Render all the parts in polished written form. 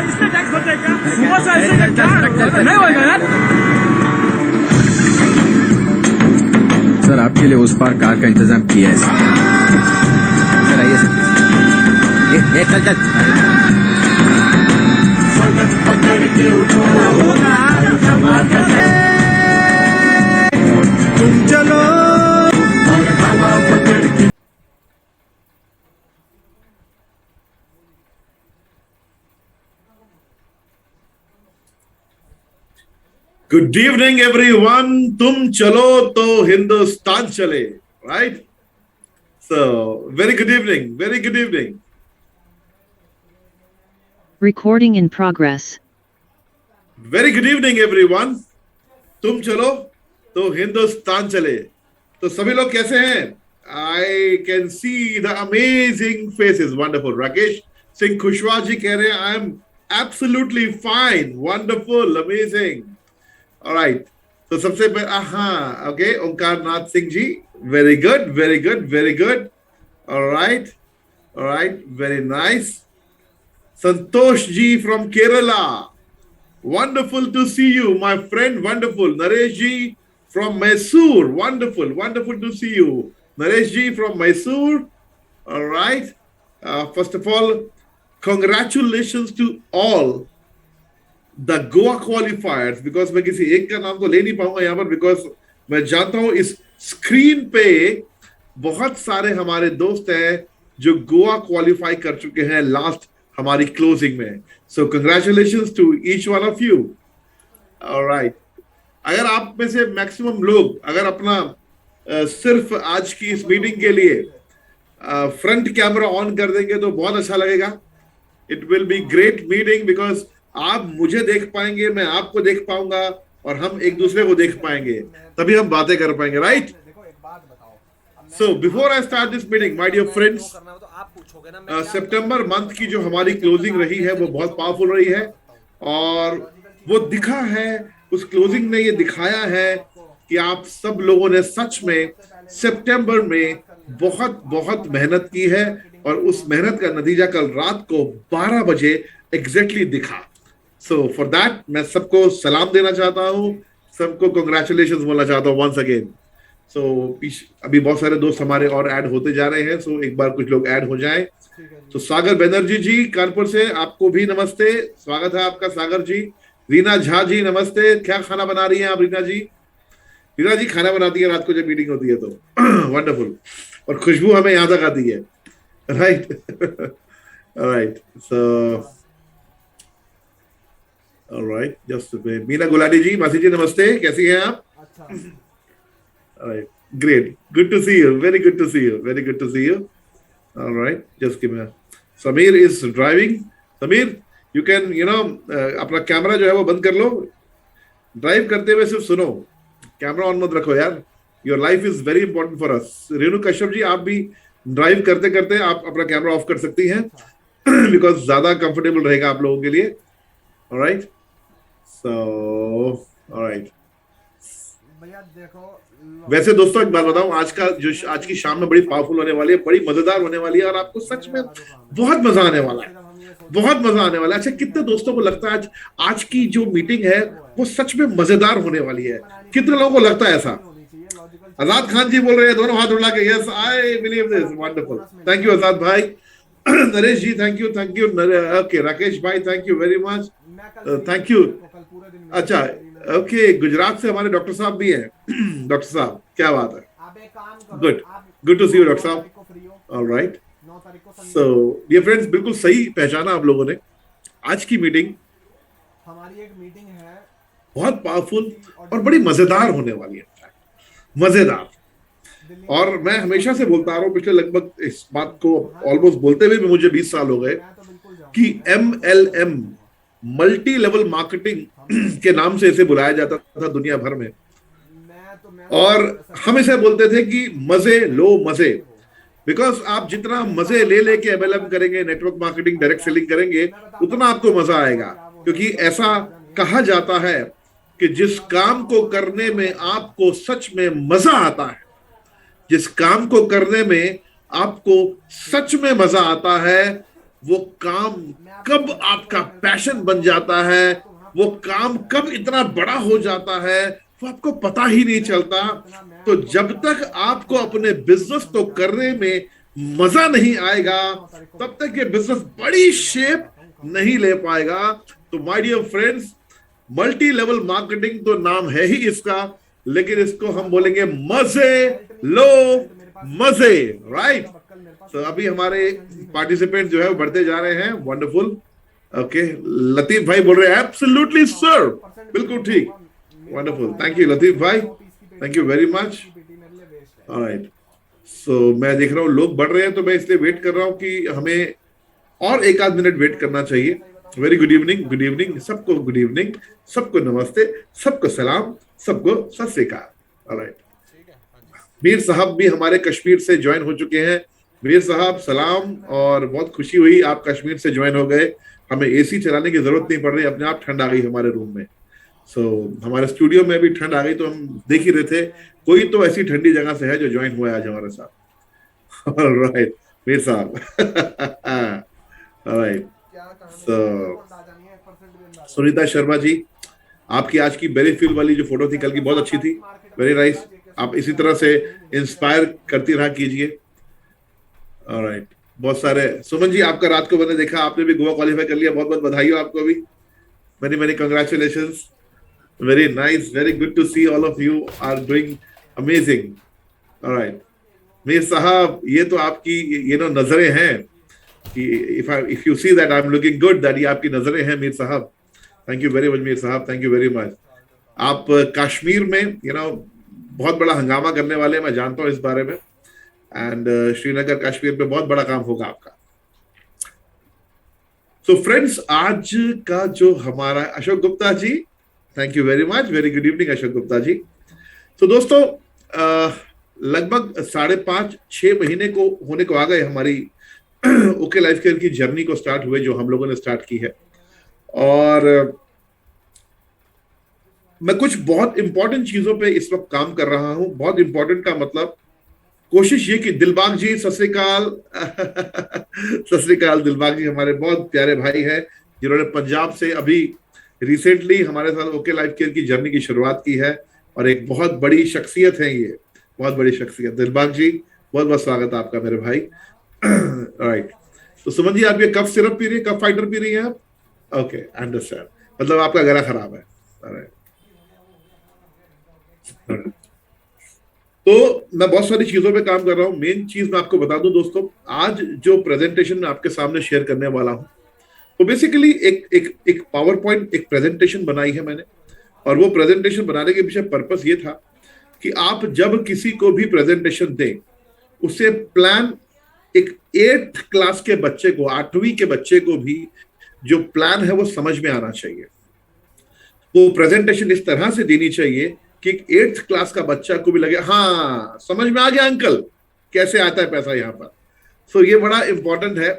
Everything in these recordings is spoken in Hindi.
इसमें टैक्स भरते हैं क्या? सुबह से ऐसे नहीं होगा यार। सर आपके लिए उस पार कार का इंतजाम किया है सर। आइए सर। चल चल। तुम चलो। Good evening, everyone. तुम चलो तो हिंदुस्तान चले, right? So, very good evening. Very good evening. Recording in progress. Very good evening, everyone. तुम चलो तो हिंदुस्तान चले. तो सभी लोग कैसे हैं? I can see the amazing faces. Wonderful. Rakesh Singh Kushwaha जी कह रहे हैं I am absolutely fine. Wonderful. Amazing. All right. तो सबसे okay, Onkar Nath Singh ji, very good, very good, very good. All right, very nice. Santosh ji from Kerala, wonderful to see you, my friend, wonderful. Naresh ji from Mysore, wonderful, wonderful to see you. Naresh ji from Mysore, all right. First of all, congratulations to all the Goa qualifiers, because मैं किसी एक का नाम तो ले नहीं पाऊंगा यहाँ पर, बिकॉज मैं जानता हूँ इस स्क्रीन पे बहुत सारे हमारे दोस्त हैं जो गोवा क्वालिफाई कर चुके हैं लास्ट हमारी क्लोजिंग में. So congratulations to each one of you. Alright, अगर आप में से मैक्सिमम लोग अगर अपना सिर्फ आज की इस मीटिंग के लिए फ्रंट कैमरा ऑन कर देंगे तो बहुत अच्छा लगेगा. It will be great meeting because आप मुझे देख पाएंगे, मैं आपको देख पाऊंगा और हम एक दूसरे को देख पाएंगे, तभी हम बातें कर पाएंगे, right? So before I start this meeting my dear friends, सितंबर मंथ की जो हमारी क्लोजिंग रही है वो बहुत पावरफुल रही है और वो दिखा है, उस क्लोजिंग ने ये दिखाया है कि आप सब लोगों ने सच में सितंबर में बहुत बहुत मेहनत की है और उस मेहनत का नतीजा कल रात को 12 बजे एग्जैक्टली दिखा. सो फॉर दैट मैं सबको सलाम देना चाहता हूँ, सबको कंग्रेचुलेशंस बोलना चाहता हूँ वंस अगेन. सो अभी बहुत सारे दोस्त हमारे और ऐड होते जा रहे हैं, सो एक बार कुछ लोग ऐड हो जाएं. तो सागर बनर्जी जी कानपुर से, आपको भी नमस्ते, स्वागत है आपका सागर जी. रीना झा जी नमस्ते, क्या खाना बना रही हैं आप रीना जी? रीना जी खाना बनाती है रात को जब मीटिंग होती है तो. वंडरफुल. और खुशबू हमें यहाँ तक आती है, right? Right. So alright, just Meena Gulati ji, मासी जी नमस्ते, कैसी हैं आप? Alright, great, good to see you, very good to see you, very good to see you. Alright, just give me. Sameer is driving. Sameer you can अपना कैमरा जो है वो बंद कर लो, ड्राइव करते हुए सिर्फ सुनो, कैमरा ऑन मत रखो यार. Your life is very important for us. Renu Kashyap ji, आप भी ड्राइव करते करते आप अपना कैमरा ऑफ कर सकती हैं बिकॉज ज्यादा कंफर्टेबल रहेगा आप लोगों के लिए. Alright, so alright. वैसे दोस्तों एक बात बताऊं, आज की शाम में बड़ी पावरफुल होने वाली है, बड़ी मजेदार होने वाली है और आपको सच में बहुत मजा आने वाला है, बहुत मजा आने वाला है. अच्छा, कितने दोस्तों को लगता है आज की जो मीटिंग है वो सच में मजेदार होने वाली है? कितने लोगों को लगता है ऐसा? आजाद खान जी बोल रहे हैं दोनों हाथ उठा के, yes I believe this. Wonderful, thank you Azad भाई. Naresh ji thank you, thank you. Okay, Rakesh भाई thank you very much, thank you. अच्छा, ओके, गुजरात से हमारे डॉक्टर साहब भी हैं. डॉक्टर साहब, क्या बात है, good, good to see you doctor साहब. ऑलराइट, सो डियर फ्रेंड्स, बिल्कुल सही पहचाना आप लोगों ने. आज की मीटिंग हमारी एक मीटिंग है बहुत पावरफुल और बड़ी मजेदार होने वाली है, मजेदार. और मैं हमेशा से बोलता आ रहा हूँ, पिछले लगभग इस बात को ऑलमोस्ट बोलते हुए भी मुझे 20 साल हो गए कि MLM मल्टी लेवल मार्केटिंग के नाम से इसे बुलाया जाता था दुनिया भर में, और हम इसे बोलते थे कि मजे लो मजे, बिकॉज आप जितना मजे ले लेके एमएलएम करेंगे, नेटवर्क मार्केटिंग, डायरेक्ट सेलिंग करेंगे, उतना आपको मजा आएगा। क्योंकि ऐसा कहा जाता है कि जिस काम को करने में आपको सच में मजा आता है, जिस काम को करने में आपको सच में मजा आता है, वो काम कब आपका पैशन बन जाता है, वो काम कब इतना बड़ा हो जाता है, वो आपको पता ही नहीं चलता। तो जब तक आपको अपने बिजनेस को करने में मजा नहीं आएगा, तब तक ये बिजनेस बड़ी शेप नहीं ले पाएगा। तो my dear friends, multi level marketing तो नाम है ही इसका, लेकिन इसको हम बोलेंगे मजे लो मजे, राइट। तो अभी हमारे पार्टिसिपेंट जो है वो बढ़ते जा रहे हैं, वंडरफुल। ओके, लतीफ भाई बोल रहे हैं एब्सोल्युटली सर, बिल्कुल ठीक, वंडरफुल, थैंक यू लतीफ भाई, thank you very much. Alright, so मैं देख रहा हूँ लोग बढ़ रहे हैं, तो मैं इसलिए वेट कर रहा हूँ कि हमें और एक आध मिनट वेट करना चाहिए। वेरी गुड इवनिंग सबको, गुड इवनिंग सबको, नमस्ते सबको, सलाम सबको, सत श्री अकाल। ऑलराइट, मीर साहब भी हमारे कश्मीर से ज्वाइन हो चुके हैं। मीर साहब सलाम, और बहुत खुशी हुई आप कश्मीर से ज्वाइन हो गए। हमें एसी चलाने की जरूरत नहीं पड़ रही, अपने आप ठंड आ गई हमारे रूम में। हमारे स्टूडियो में भी ठंड आ गई, तो हम देख ही रहे थे कोई तो ऐसी ठंडी जगह से है जो ज्वाइन हुआ है आज हमारे साथ। ऑलराइट मीर साहब, ऑलराइट। सुनीता शर्मा जी, आपकी आज की बेरी फील वाली जो फोटो थी कल की, बहुत अच्छी थी, वेरी नाइस। आप इसी तरह से इंस्पायर करती रहा कीजिए। ऑलराइट, बहुत सारे, सुमन जी आपका रात को मैंने देखा, आपने भी गोवा क्वालिफाई कर लिया, बहुत बहुत बधाई हो आपको भी, many many congratulations, very nice, very good to see all of you are doing amazing. Alright Mir साहब, ये तो आपकी नजरें हैं कि if you see that I am looking good, that ये आपकी नजरें हैं मीर साहब। Thank you very much Mir साहब, थैंक यू वेरी मच। आप कश्मीर में बहुत बड़ा हंगामा करने वाले, मैं जानता हूं इस बारे में, एंड श्रीनगर कश्मीर में बहुत बड़ा काम होगा आपका। सो फ्रेंड्स, आज का जो हमारा Ashok Gupta ji, thank you very much, very good evening Ashok Gupta ji. तो दोस्तों, लगभग 5.5-6 महीने को होने को आ गए हमारी ओके लाइफ केयर की जर्नी को स्टार्ट हुए, जो हम लोगों ने स्टार्ट की है। और मैं कुछ बहुत इंपॉर्टेंट चीजों पे इस वक्त काम कर रहा हूं। बहुत इंपॉर्टेंट का मतलब, कोशिश ये कि दिलबाग जी, सत श्री अकाल सत श्री अकाल। दिलबाग जी हमारे बहुत प्यारे भाई हैं, जिन्होंने पंजाब से अभी रिसेंटली हमारे साथ ओके लाइफ केयर की जर्नी की शुरुआत की है, और एक बहुत बड़ी शख्सियत है ये, बहुत बड़ी शख्सियत। दिलबाग जी, बहुत बहुत स्वागत है आपका मेरे भाई। राइट, तो सुमन जी, आप ये कफ सिरप पी रही है, कफ फाइटर पी रही है आप? ओके, अंडरस्टैंड, मतलब आपका गला खराब है। तो मैं बहुत सारी चीजों पे काम कर रहा हूं। मेन चीज मैं आपको बता दूं दोस्तों, आज जो प्रेजेंटेशन मैं आपके सामने शेयर करने वाला हूं, तो बेसिकली एक पावर पॉइंट, एक प्रेजेंटेशन बनाई है मैंने, और वो प्रेजेंटेशन बनाने के पीछे पर्पस ये था कि आप जब किसी को भी प्रेजेंटेशन दें, उसे प्लान, एक 8th क्लास के बच्चे को, 8वीं के बच्चे को भी जो प्लान है वो समझ में आना चाहिए। वो प्रेजेंटेशन इस तरह से देनी चाहिए कि 8th क्लास का बच्चा को भी लगे, हाँ समझ में आ गया अंकल कैसे आता है पैसा यहाँ पर। सो ये बड़ा इंपॉर्टेंट है।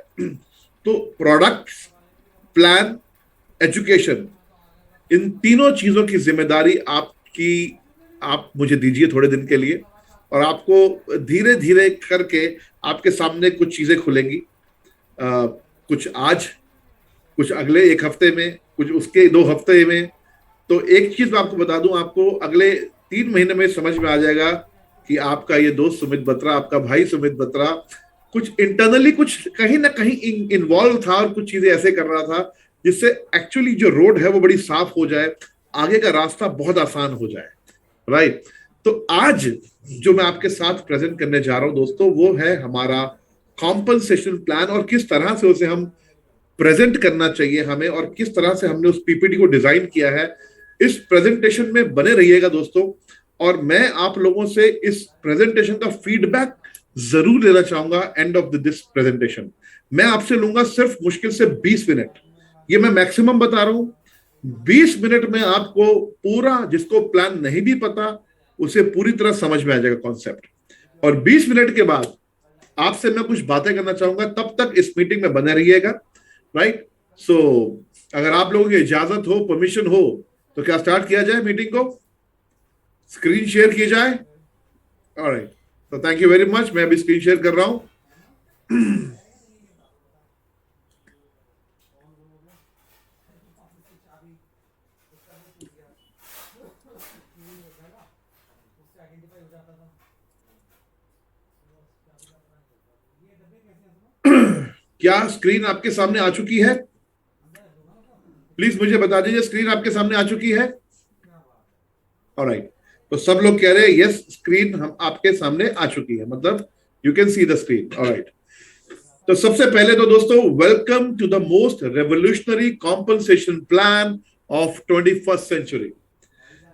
तो प्रोडक्ट्स, प्लान, एजुकेशन, इन तीनों चीजों की जिम्मेदारी आपकी, आप मुझे दीजिए थोड़े दिन के लिए, और आपको धीरे धीरे करके आपके सामने कुछ चीजें खुलेंगी। कुछ आज, कुछ अगले 1 हफ्ते में, कुछ उसके 2 हफ्ते में। तो एक चीज मैं आपको बता दूं, आपको अगले 3 महीने में समझ में आ जाएगा कि आपका ये दोस्त सुमित बत्रा, आपका भाई सुमित बत्रा, कुछ इंटरनली कुछ कहीं ना कहीं इन्वॉल्व था, और कुछ चीजें ऐसे कर रहा था जिससे एक्चुअली जो रोड है वो बड़ी साफ हो जाए, आगे का रास्ता बहुत आसान हो जाए। राइट, तो आज जो मैं आपके साथ प्रेजेंट करने जा रहा हूं दोस्तों, वो है हमारा कॉम्पनसेशन प्लान, और किस तरह से उसे हम प्रेजेंट करना चाहिए हमें, और किस तरह से हमने उस पीपीटी को डिजाइन किया है। इस प्रेजेंटेशन में बने रहिएगा दोस्तों, और मैं आप लोगों से इस प्रेजेंटेशन का फीडबैक जरूर लेना चाहूंगा। एंड ऑफ दिस प्रेजेंटेशन मैं आपसे लूंगा सिर्फ मुश्किल से 20 मिनट, ये मैं मैक्सिमम बता रहा हूं। 20 मिनट में आपको पूरा, जिसको प्लान नहीं भी पता, उसे पूरी तरह समझ में आ जाएगा कॉन्सेप्ट। और 20 मिनट के बाद आपसे मैं कुछ बातें करना चाहूंगा, तब तक इस मीटिंग में बने रहिएगा, राइट। सो अगर आप लोगों की इजाजत हो, परमिशन हो, तो क्या स्टार्ट किया जाए मीटिंग को? स्क्रीन शेयर की जाए? ऑलराइट, तो थैंक यू वेरी मच। मैं अभी स्क्रीन शेयर कर रहा हूं। क्या स्क्रीन आपके सामने आ चुकी है? प्लीज मुझे बता दीजिए, स्क्रीन आपके सामने आ चुकी है? ऑलराइट, तो सब लोग कह रहे हैं यस, स्क्रीन हम आपके सामने आ चुकी है, मतलब you can see the screen. Alright, तो सबसे पहले तो दोस्तों, welcome to the most revolutionary compensation plan of 21st century.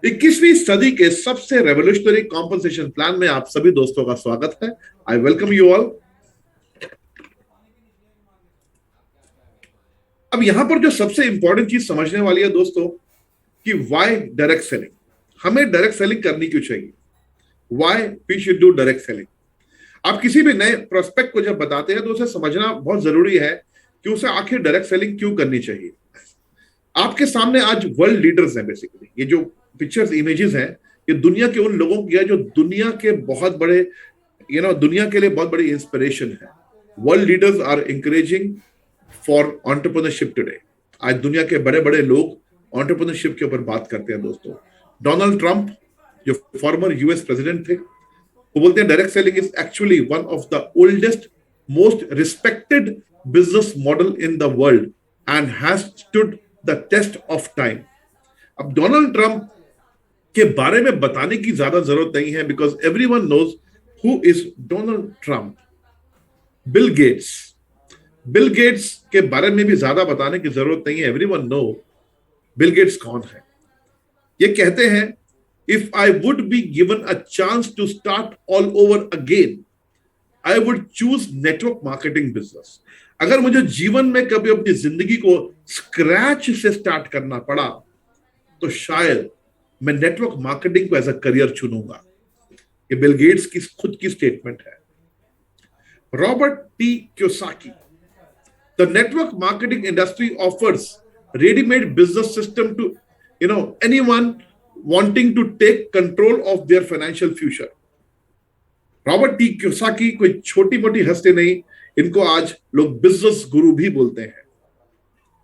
21वीं सदी के सबसे रेवोल्यूशनरी कॉम्पनसेशन प्लान में आप सभी दोस्तों का स्वागत है। I welcome you all. अब यहां पर जो सबसे इंपॉर्टेंट चीज समझने वाली है दोस्तों, कि व्हाई डायरेक्ट सेलिंग, हमें डायरेक्ट सेलिंग करनी क्यों चाहिए, why we should do direct selling. आप किसी भी नए प्रोस्पेक्ट को जब बताते हैं तो उसे समझना बहुत जरूरी है कि उसे आखिर डायरेक्ट सेलिंग क्यों करनी चाहिए। आपके सामने आज वर्ल्ड लीडर्स हैं, बेसिकली ये जो पिक्चर्स इमेजेस हैं, ये दुनिया के उन लोगों की है जो दुनिया के बहुत बड़े, दुनिया के लिए बहुत बड़ी इंस्पिरेशन है। World leaders are encouraging for entrepreneurship today. आज दुनिया के बड़े बड़े लोग एंटरप्रेन्योरशिप के ऊपर बात करते हैं दोस्तों। डोनाल्ड ट्रंप, जो फॉर्मर यूएस प्रेसिडेंट थे, वो बोलते हैं direct selling is actually one of the oldest, most respected business model in the world and has stood the test of time. अब डोनाल्ड ट्रंप के बारे में बताने की ज्यादा जरूरत नहीं है, because everyone knows who is Donald Trump. Bill Gates के बारे में भी ज्यादा बताने की जरूरत नहीं है, एवरीवन नो बिल गेट्स कौन है। ये कहते हैं, if I would be given a chance to start all over again, I would choose network marketing business. अगर मुझे जीवन में कभी अपनी जिंदगी को स्क्रैच से स्टार्ट करना पड़ा, तो शायद मैं नेटवर्क मार्केटिंग को एज अ करियर चुनूंगा। ये बिल गेट्स की खुद की स्टेटमेंट है। Robert T Kiyosaki, the network marketing industry offers ready-made business system to anyone wanting to take control of their financial future. Robert T Kiyosaki कोई छोटी मोटी हस्ती नहीं, इनको आज लोग बिजनेस गुरु भी बोलते हैं।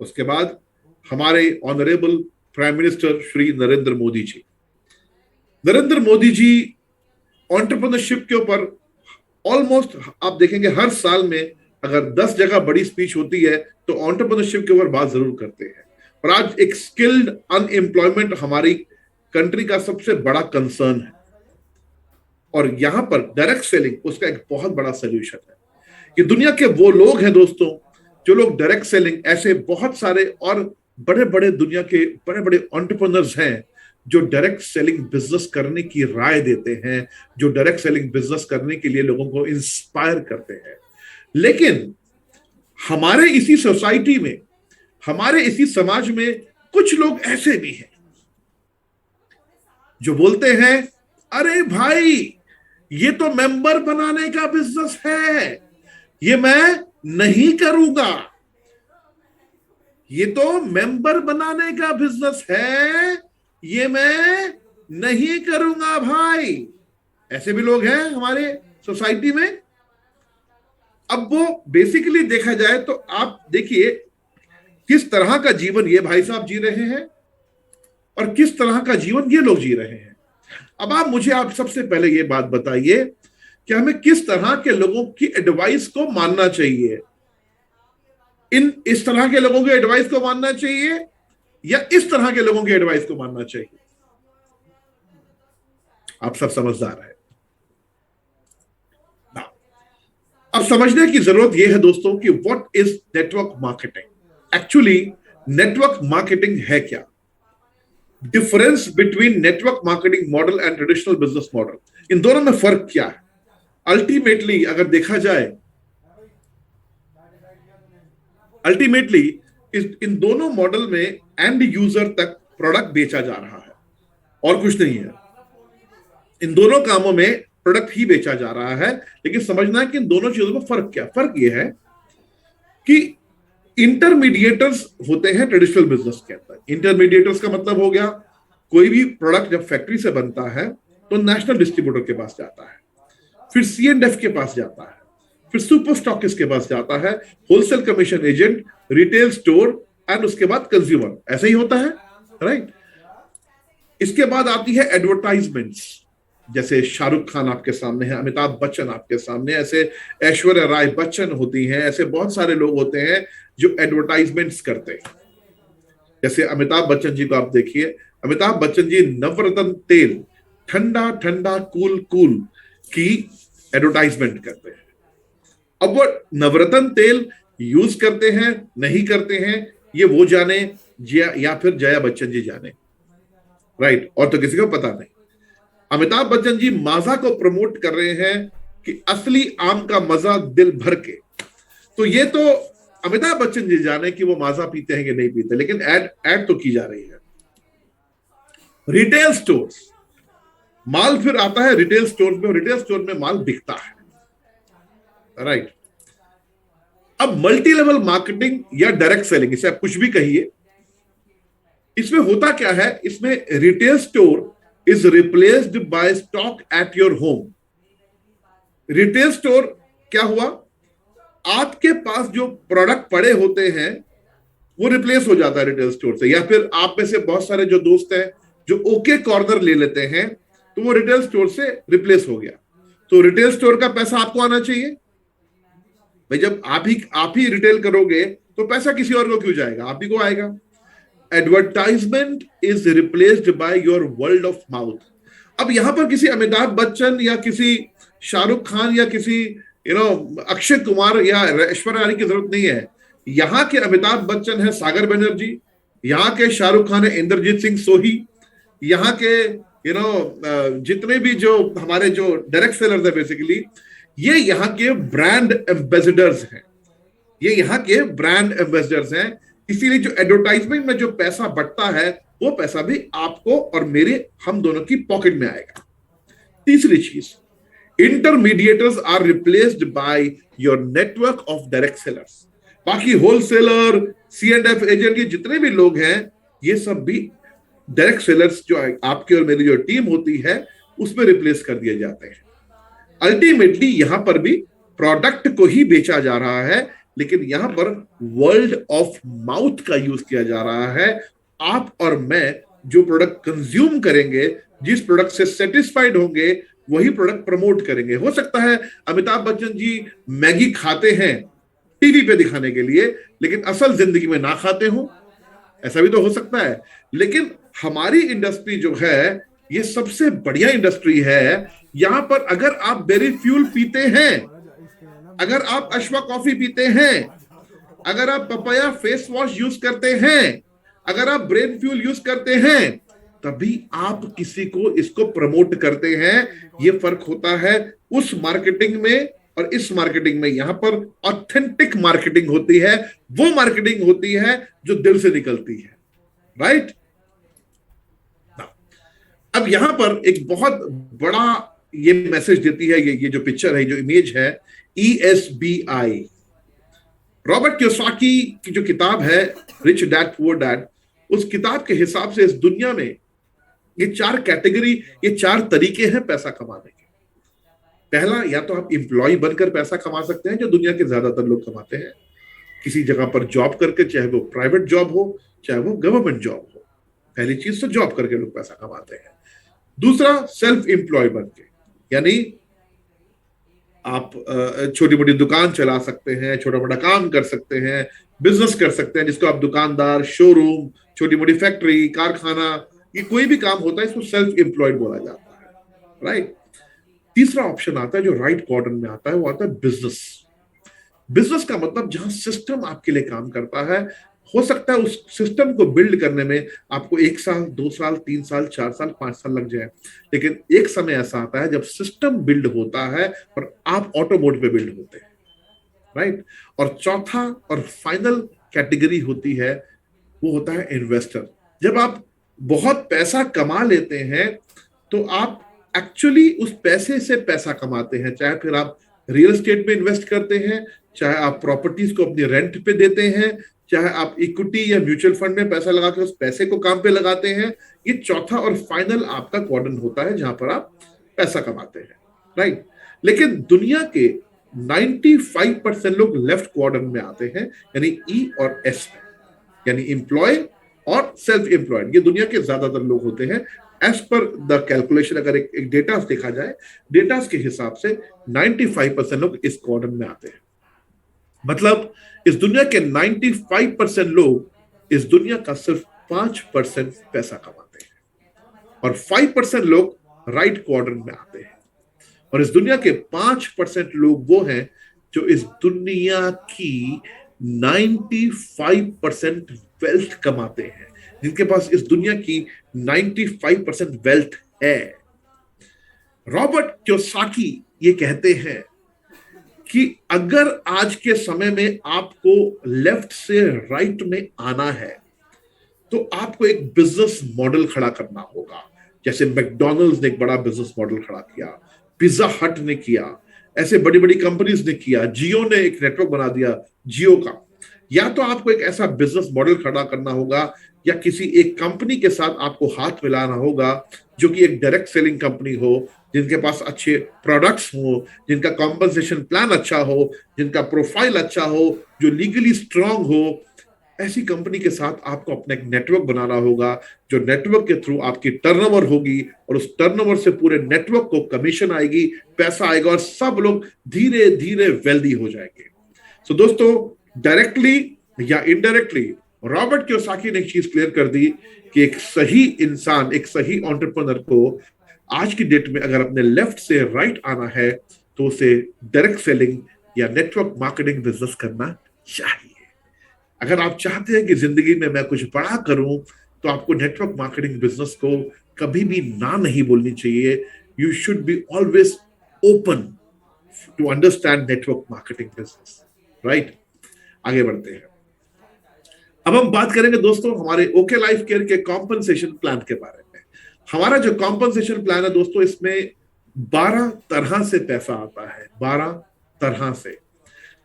उसके बाद हमारे honourable prime minister Shri Narendra Modi ji. Narendra Modi ji entrepreneurship के ऊपर ऑलमोस्ट आप देखेंगे हर साल में अगर 10 जगह बड़ी स्पीच होती है तो एंटरप्रेन्योरशिप के ऊपर बात जरूर करते हैं। और आज एक स्किल्ड अनएम्प्लॉयमेंट हमारी कंट्री का सबसे बड़ा कंसर्न है, और यहां पर डायरेक्ट सेलिंग उसका एक बहुत बड़ा सोल्यूशन है। ये दुनिया के वो लोग हैं दोस्तों, जो लोग डायरेक्ट सेलिंग, ऐसे बहुत सारे और बड़े बड़े दुनिया के बड़े बड़े एंटरप्रेन्योर्स हैं जो डायरेक्ट सेलिंग बिजनेस करने की राय देते हैं, जो डायरेक्ट सेलिंग बिजनेस करने के लिए लोगों को इंस्पायर करते हैं। लेकिन हमारे इसी सोसाइटी में, हमारे इसी समाज में कुछ लोग ऐसे भी हैं जो बोलते हैं, अरे भाई ये तो मेंबर बनाने का बिजनेस है, ये मैं नहीं करूंगा। ये तो मेंबर बनाने का बिजनेस है, ये मैं नहीं करूंगा भाई। ऐसे भी लोग हैं हमारे सोसाइटी में। अब वो बेसिकली देखा जाए तो आप देखिए किस तरह का जीवन ये भाई साहब जी रहे हैं और किस तरह का जीवन ये लोग जी रहे हैं। अब आप सबसे पहले ये बात बताइए कि हमें किस तरह के लोगों की एडवाइस को मानना चाहिए। इस तरह के लोगों की एडवाइस को मानना चाहिए या इस तरह के लोगों की एडवाइस को मानना चाहिए? आप सब समझदार है। अब समझने की जरूरत यह है दोस्तों कि what is network marketing. Actually network marketing है क्या? Difference between network marketing model and traditional business model, इन दोनों में फर्क क्या है? अल्टीमेटली अगर देखा जाए, इन दोनों मॉडल में एंड यूजर तक प्रोडक्ट बेचा जा रहा है और कुछ नहीं है। इन दोनों कामों में प्रोडक्ट ही बेचा जा रहा है। लेकिन समझना है कि इन दोनों चीजों में फर्क क्या, फर्क यह है कि इंटरमीडिएटर्स होते हैं ट्रेडिशनल बिजनेस के अंदर। इंटरमीडिएटर्स का मतलब हो गया कोई भी प्रोडक्ट जब फैक्ट्री से बनता है तो नेशनल डिस्ट्रीब्यूटर के पास जाता है, फिर C&F के पास जाता है, फिर सुपर स्टॉकिस्ट के पास जाता है, wholesale commission agent, retail store and उसके बाद कंज्यूमर। ऐसा ही होता है, राइट। इसके बाद आती है एडवर्टाइजमेंट्स, जैसे शाहरुख खान आपके सामने है, अमिताभ बच्चन आपके सामने, ऐसे ऐश्वर्या राय बच्चन होती हैं, ऐसे बहुत सारे लोग होते हैं जो एडवर्टाइजमेंट्स करते हैं। जैसे अमिताभ बच्चन जी को आप देखिए, अमिताभ बच्चन जी नवरत्न तेल, ठंडा ठंडा कूल कूल की एडवर्टाइजमेंट करते हैं। अब वो नवरत्न तेल यूज करते हैं नहीं करते हैं ये वो जाने या फिर जया बच्चन जी जाने, राइट, और तो किसी को पता नहीं। अमिताभ बच्चन जी माजा को प्रमोट कर रहे हैं कि असली आम का मजा दिल भर के, तो ये तो अमिताभ बच्चन जी जाने कि वो माजा पीते हैं कि नहीं पीते, लेकिन एड तो की जा रही है। रिटेल स्टोर्स, माल फिर आता है रिटेल स्टोर में, और रिटेल स्टोर में माल बिकता है, राइट। अब मल्टी लेवल मार्केटिंग या डायरेक्ट सेलिंग, इसे आप कुछ भी कहिए, इसमें होता क्या है, इसमें retail store is replaced by stock at your home. Retail store क्या हुआ, आपके पास जो प्रोडक्ट पड़े होते हैं वो रिप्लेस हो जाता है रिटेल स्टोर से, या फिर आप में से बहुत सारे जो दोस्त हैं जो ओके कॉर्नर ले लेते हैं तो वो रिटेल स्टोर से रिप्लेस हो गया। तो रिटेल स्टोर का पैसा आपको आना चाहिए भाई, जब आप ही रिटेल करोगे तो पैसा किसी और को क्यों जाएगा, आप ही को आएगा। Advertisement is replaced by your world of mouth. अब यहां पर किसी अमिताभ बच्चन या किसी शाहरुख खान या किसी अक्षय कुमार या ऐश्वर्या राय की जरूरत नहीं है। यहाँ के अमिताभ बच्चन है सागर बनर्जी, यहाँ के शाहरुख खान है इंद्रजीत सिंह सोही, यहाँ के जितने भी जो हमारे जो डायरेक्ट सेलर्स है बेसिकली, ये यहाँ के ब्रांड एम्बेसडर्स हैं, ये यहाँ के ब्रांड एम्बेसडर्स हैं। इसीलिए जो एडवर्टाइजमेंट में जो पैसा बढ़ता है वो पैसा भी आपको और मेरे, हम दोनों की पॉकेट में आएगा। तीसरी चीज, intermediators are replaced by your network of direct sellers. बाकी होलसेलर, C&F एजेंट, ये जितने भी लोग हैं ये सब भी डायरेक्ट सेलर्स जो आपके और मेरी जो टीम होती है उसमें रिप्लेस कर दिए जाते हैं। अल्टीमेटली यहां पर भी प्रोडक्ट को ही बेचा जा रहा है, लेकिन यहां पर वर्ल्ड ऑफ माउथ का यूज किया जा रहा है। आप और मैं जो प्रोडक्ट कंज्यूम करेंगे, जिस प्रोडक्ट से सेटिस्फाइड होंगे, वही प्रोडक्ट प्रमोट करेंगे। हो सकता है अमिताभ बच्चन जी मैगी खाते हैं टीवी पे दिखाने के लिए, लेकिन असल जिंदगी में ना खाते हो, ऐसा भी तो हो सकता है। लेकिन हमारी इंडस्ट्री जो है ये सबसे बढ़िया इंडस्ट्री है। यहां पर अगर आप बेरी फ्यूल पीते हैं, अगर आप अश्वा कॉफी पीते हैं, अगर आप पपाया फेस वॉश यूज करते हैं, अगर आप ब्रेन फ्यूल यूज करते हैं, तभी आप किसी को इसको प्रमोट करते हैं। ये फर्क होता है उस मार्केटिंग में और इस मार्केटिंग में। यहां पर ऑथेंटिक मार्केटिंग होती है, वो मार्केटिंग होती है जो दिल से निकलती है, राइट। अब यहां पर एक बहुत बड़ा ये मैसेज देती है ये जो पिक्चर है, जो इमेज है, ESBI, रॉबर्ट कियोसाकी की जो किताब है रिच डैड पुअर डैड, उस किताब के हिसाब से इस दुनिया में ये 4 कैटेगरी, ये 4 तरीके हैं पैसा कमाने के। पहला, या तो आप एम्प्लॉय बनकर पैसा कमा सकते हैं, जो दुनिया के ज्यादातर लोग कमाते हैं, किसी जगह पर जॉब करके, चाहे वो प्राइवेट जॉब हो चाहे वो गवर्नमेंट जॉब हो। पहली चीज तो जॉब करके लोग पैसा कमाते हैं। दूसरा, सेल्फ एम्प्लॉय बन के, यानी आप छोटी मोटी दुकान चला सकते हैं, छोटा मोटा काम कर सकते हैं, बिजनेस कर सकते हैं, जिसको आप दुकानदार, शोरूम, छोटी मोटी फैक्ट्री, कारखाना, ये कोई भी काम होता है इसको सेल्फ एम्प्लॉयड बोला जाता है, राइट। तीसरा ऑप्शन आता है जो राइट क्वाड्रेंट में आता है, वो आता है बिजनेस। बिजनेस का मतलब जहां सिस्टम आपके लिए काम करता है। हो सकता है उस सिस्टम को बिल्ड करने में आपको 1 साल, 2 साल, 3 साल, 4 साल, 5 साल लग जाए, लेकिन एक समय ऐसा आता है जब सिस्टम बिल्ड होता है और आप ऑटो मोड पे बिल्ड होते हैं, राइट। और चौथा और फाइनल कैटेगरी होती है वो होता है इन्वेस्टर। जब आप बहुत पैसा कमा लेते हैं तो आप एक्चुअली उस पैसे से पैसा कमाते हैं, चाहे फिर आप रियल एस्टेट में इन्वेस्ट करते हैं, चाहे आप प्रॉपर्टीज को अपनी रेंट पे देते हैं, चाहे आप इक्विटी या म्यूचुअल फंड में पैसा लगा के उस पैसे को काम पे लगाते हैं। ये चौथा और फाइनल आपका क्वाड्रेंट होता है जहां पर आप पैसा कमाते हैं, राइट। लेकिन दुनिया के 95% लोग लेफ्ट क्वाड्रेंट में आते हैं, यानी ई और एस में, यानी एम्प्लॉय और सेल्फ एम्प्लॉयड। ये दुनिया के ज्यादातर लोग होते हैं एज पर द कैलकुलेशन। अगर एक डेटा देखा जाए, डेटा के हिसाब से 95% लोग इस क्वाड्रेंट में आते हैं। मतलब इस दुनिया के 95% लोग इस दुनिया का सिर्फ 5% पैसा कमाते हैं और 5% लोग राइट क्वाड्रेंट में आते हैं। और इस दुनिया के 5% लोग वो हैं जो इस दुनिया की 95% वेल्थ कमाते हैं, जिनके पास इस दुनिया की 95% वेल्थ है। रॉबर्ट कियोसाकी ये कहते हैं कि अगर आज के समय में आपको लेफ्ट से राइट में आना है तो आपको एक बिजनेस मॉडल खड़ा करना होगा। जैसे मैकडॉनल्ड्स ने एक बड़ा बिजनेस मॉडल खड़ा किया, पिज्जा हट ने किया, ऐसे बड़ी बड़ी कंपनीज ने किया, जियो ने एक नेटवर्क बना दिया जियो का। या तो आपको एक ऐसा बिजनेस मॉडल खड़ा करना होगा या किसी एक कंपनी के साथ आपको हाथ मिलाना होगा जो कि एक डायरेक्ट सेलिंग कंपनी हो, जिनके पास अच्छे प्रोडक्ट्स हो, जिनका कॉम्पनसेशन प्लान अच्छा हो, जिनका प्रोफाइल अच्छा हो, जो लीगली स्ट्रांग हो। ऐसी कंपनी के साथ आपको अपना एक नेटवर्क बनाना होगा, जो नेटवर्क के थ्रू आपकी टर्नओवर होगी और उस टर्नओवर से पूरे नेटवर्क को कमीशन आएगी, पैसा आएगा और सब लोग धीरे धीरे वेल्दी हो जाएंगे। सो दोस्तों, डायरेक्टली या इनडायरेक्टली रॉबर्ट कियोसाकी ने एक चीज क्लियर कर दी कि एक सही इंसान, एक सही एंटरप्रेन्योर को आज की डेट में अगर अपने लेफ्ट से राइट आना है तो उसे डायरेक्ट सेलिंग या नेटवर्क मार्केटिंग बिजनेस करना चाहिए। अगर आप चाहते हैं कि जिंदगी में मैं कुछ बड़ा करूं तो आपको नेटवर्क मार्केटिंग बिजनेस को कभी भी ना नहीं बोलनी चाहिए। You should be always open to understand network marketing business, right. आगे बढ़ते हैं। अब हम बात करेंगे दोस्तों हमारे ओके लाइफ केयर के कॉम्पनसेशन प्लान के बारे में। हमारा जो कॉम्पनसेशन प्लान है दोस्तों, इसमें 12 तरह से पैसा आता है, 12 तरह से,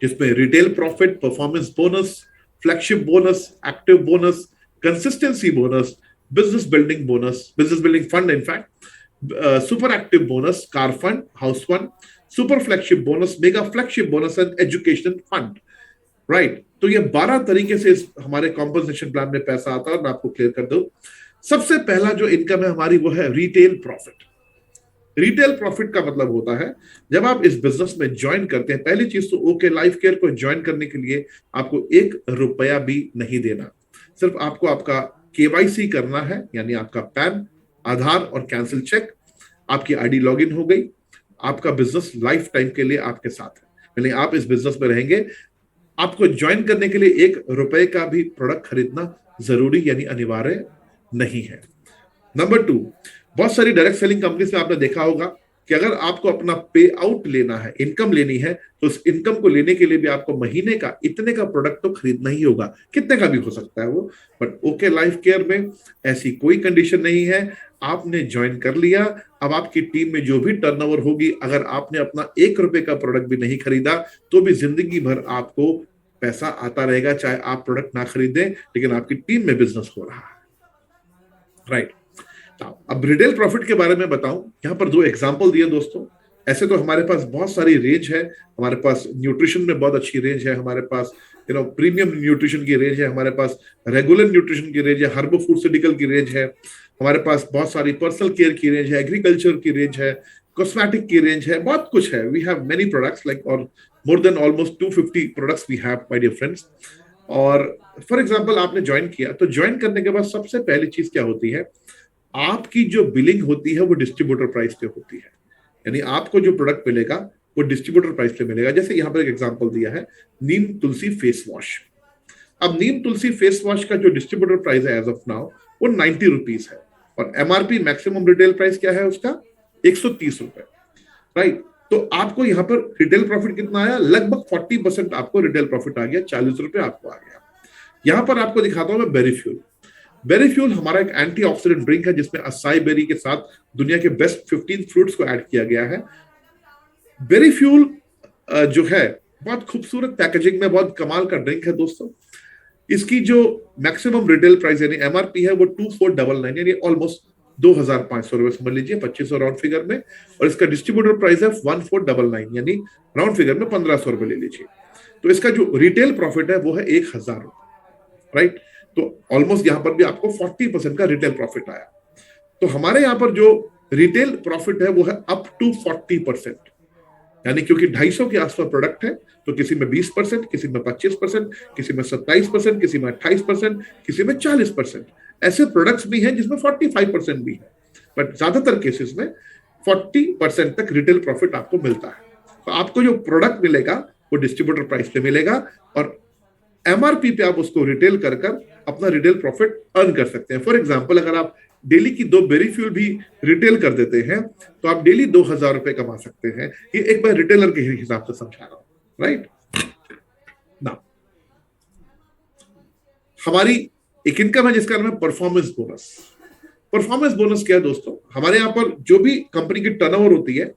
जिसमें retail profit, performance bonus, flagship bonus, active bonus, consistency bonus, business building bonus, business building fund in fact, super active bonus, car fund, house fund, super flagship bonus, mega flagship bonus and education fund, right. तो ये 12 तरीके से हमारे कॉम्पनसेशन प्लान में पैसा आता है और मैं आपको क्लियर कर दूं। सबसे पहला जो इनकम है हमारी वो है रिटेल प्रॉफिट। रिटेल प्रॉफिट का मतलब होता है जब आप इस बिजनेस में ज्वाइन करते हैं, पहली चीज तो ओके लाइफ केयर को ज्वाइन करने के लिए आपको 1 रुपया भी नहीं देना। सिर्फ आपको आपका केवाईसी करना है, यानी आपका पैन, आधार और कैंसिल चेक, आपकी आईडी लॉगिन हो गई, आपका बिजनेस लाइफ टाइम के लिए आपके साथ है, यानी आप इस बिजनेस में रहेंगे। आपको ज्वाइन करने के लिए 1 रुपए का भी प्रोडक्ट खरीदना जरूरी यानी अनिवार्य नहीं है। नंबर 2, बहुत सारी डायरेक्ट सेलिंग कंपनीज में आपने देखा होगा कि अगर आपको अपना पे आउट लेना है, इनकम लेनी है, तो उस इनकम को लेने के लिए भी आपको महीने का इतने का प्रोडक्ट तो खरीदना ही होगा, कितने का भी हो सकता है वो। बट ओके लाइफ केयर में ऐसी कोई कंडीशन नहीं है। आपने ज्वाइन कर लिया, अब आपकी टीम में जो भी टर्नओवर होगी, अगर आपने अपना 1 रुपए का प्रोडक्ट भी नहीं खरीदा तो भी जिंदगी भर आपको पैसा आता रहेगा, चाहे आप प्रोडक्ट ना खरीदें, लेकिन आपकी टीम में बिजनेस हो रहा है, राइट। अब रिटेल प्रॉफिट के बारे में बताऊं, यहां पर 2 एग्जांपल दिए दोस्तों। ऐसे तो हमारे पास बहुत सारी रेंज है, हमारे पास न्यूट्रिशन में बहुत अच्छी रेंज है, हमारे पास प्रीमियम न्यूट्रिशन की रेंज है, हमारे पास रेगुलर न्यूट्रिशन की रेंज है, हर्बल फूडस्यूटिकल की रेंज है, हमारे पास बहुत सारी पर्सनल केयर की रेंज है, एग्रीकल्चर की रेंज है, कॉस्मेटिक की रेंज है, बहुत कुछ है। We have many products like और more than almost 250 products we have my dear friends. और फॉर एग्जांपल आपने ज्वाइन किया, तो ज्वाइन करने के बाद सबसे पहली चीज क्या होती है, आपकी जो बिलिंग होती है वो डिस्ट्रीब्यूटर प्राइस पे होती है, यानी आपको जो प्रोडक्ट मिलेगा वो डिस्ट्रीब्यूटर प्राइस पे मिलेगा। जैसे यहाँ पर एक एग्जांपल दिया है, नीम तुलसी फेस वॉश। अब नीम तुलसी फेस वॉश का जो डिस्ट्रीब्यूटर प्राइस है एज ऑफ नाउ वो 90 रुपीज है और एमआरपी मैक्सिमम रिटेल प्राइस क्या है उसका 130 रुपए, राइट। तो आपको यहाँ पर रिटेल प्रॉफिट कितना आया, लगभग 40% आपको रिटेल प्रॉफिट आ गया, 40 रुपए आपको आ गया। यहां पर आपको दिखाता हूं मैं बेरी फ्यूल। बेरी फ्यूल हमारा एक एंटीऑक्सीडेंट ड्रिंक है जिसमें असाई बेरी के साथ दुनिया के बेस्ट 15 फ्रूट्स को ऐड किया गया है। बेरी फ्यूल जो है बहुत खूबसूरत पैकेजिंग में बहुत कमाल का ड्रिंक है दोस्तों। इसकी जो मैक्सिमम रिटेल प्राइस यानी एमआरपी है वो 2499 यानी ऑलमोस्ट 2500 रुपए समझ लीजिए, 2500 राउंड फिगर में। और इसका डिस्ट्रीब्यूटर प्राइस है 1499 यानी राउंड फिगर में 1500 रुपए ले लीजिए। तो इसका जो रिटेल प्रॉफिट है वो है 1000 रुपए, राइट। तो ऑलमोस्ट यहां पर भी आपको 40% का रिटेल प्रॉफिट आया। तो हमारे यहां पर जो रिटेल प्रॉफिट है वो है अप टू 40%, यानी क्योंकि 250 के आसपास प्रोडक्ट है तो किसी में 20%, किसी में 25%, किसी में 27%, किसी में 28%, किसी में 40%। ऐसे प्रोडक्ट्स भी हैं जिसमें 45% भी है, बट ज्यादातर केसेस में 40% तक रिटेल प्रॉफिट आपको मिलता है। तो आपको जो प्रोडक्ट मिलेगा वो डिस्ट्रीब्यूटर प्राइस पे मिलेगा और एमआरपी पे आप उसको रिटेल कर अपना रिटेल प्रॉफिट अर्न कर सकते हैं। फॉर एग्जांपल अगर आप डेली की 2 बेरी फ्यूल भी रिटेल कर देते हैं तो आप डेली 2000 रुपए कमा सकते हैं। ये एक बार रिटेलर के हिसाब से समझा रहा हूं, राइट ना। हमारी एक इनकम है जिसका नाम है परफॉर्मेंस बोनस। परफॉर्मेंस बोनस क्या है दोस्तों? हमारे यहां पर जो भी कंपनी की टर्नओवर होती है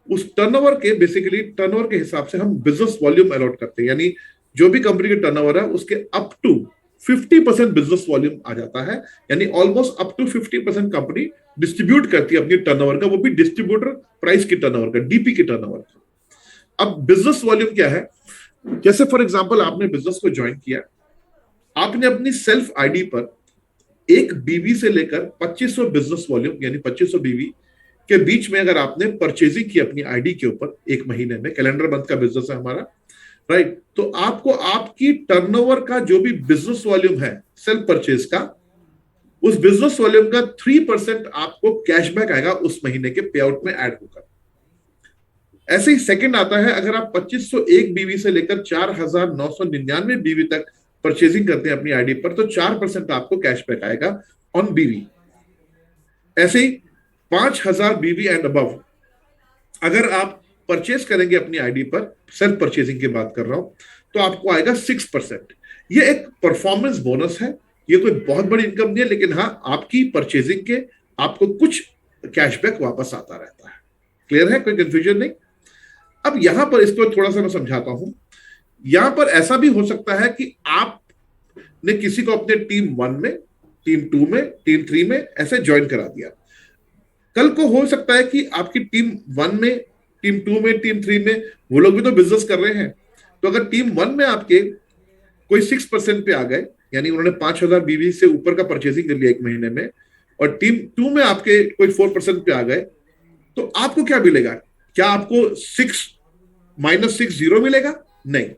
उस टर्नओवर के बेसिकली टर्नओवर के हिसाब से हम बिजनेस वॉल्यूम अलॉट करते हैं, यानी जो भी कंपनी की टर्नओवर है उसके अप टू 50% बिजनेस वॉल्यूम आ जाता है, यानी almost up to 50% company distribute करती है अपनी टर्नओवर का, वो भी डिस्ट्रीब्यूटर प्राइस की टर्नओवर का, डीपी की टर्नओवर का। अब बिजनेस वॉल्यूम क्या है? जैसे फॉर एग्जांपल आपने बिजनेस को ज्वाइन किया, आपने अपनी सेल्फ आईडी पर एक बीवी से लेकर 2500 बिजनेस वॉल्यूम यानी 2500 बीवी के बीच में अगर आपने परचेजिंग की अपनी आईडी के ऊपर एक महीने में, कैलेंडर मंथ का बिजनेस है हमारा, राइट, तो आपको आपकी टर्नओवर का जो भी बिजनेस वॉल्यूम है सेल्फ परचेज का, उस बिजनेस वॉल्यूम का 3% आपको कैशबैक आएगा उस महीने के पे आउट में ऐड होकर। ऐसे ही सेकंड आता है, अगर आप 2501 बीवी से लेकर 4999 बीवी तक परचेजिंग करते हैं अपनी आईडी पर तो 4% आपको कैशबैक आएगा ऑन बीवी। ऐसे ही 5000 बीवी एंड अबव अगर आप परचेज करेंगे अपनी आईडी पर, सेल्फ परचेजिंग की बात कर रहा हूं, तो आपको आएगा 6%। ये एक परफॉर्मेंस बोनस है, ये कोई बहुत बड़ी इनकम नहीं है, लेकिन हाँ आपकी परचेजिंग के आपको कुछ कैशबैक वापस आता रहता है। क्लियर है? कोई कंफ्यूजन नहीं। अब यहां पर इसको थोड़ा सा मैं समझाता हूं। यहां पर ऐसा भी हो सकता है कि आपने किसी को अपने टीम 1 में, टीम 2 में, टीम 3 में ऐसे ज्वाइन करा दिया। कल को हो सकता है कि आपकी टीम 1 में, टीम 2 में, टीम 3 में वो लोग भी तो बिजनेस कर रहे हैं। तो अगर टीम 1 में आपके कोई 6% पे आ गए, यानी उन्होंने 5000 बीवी से ऊपर का परचेजिंग कर लिया एक महीने में, और टीम 2 में आपके कोई 4% पे आ गए, तो आपको क्या मिलेगा? क्या आपको 6 - 6 0 मिलेगा? नहीं।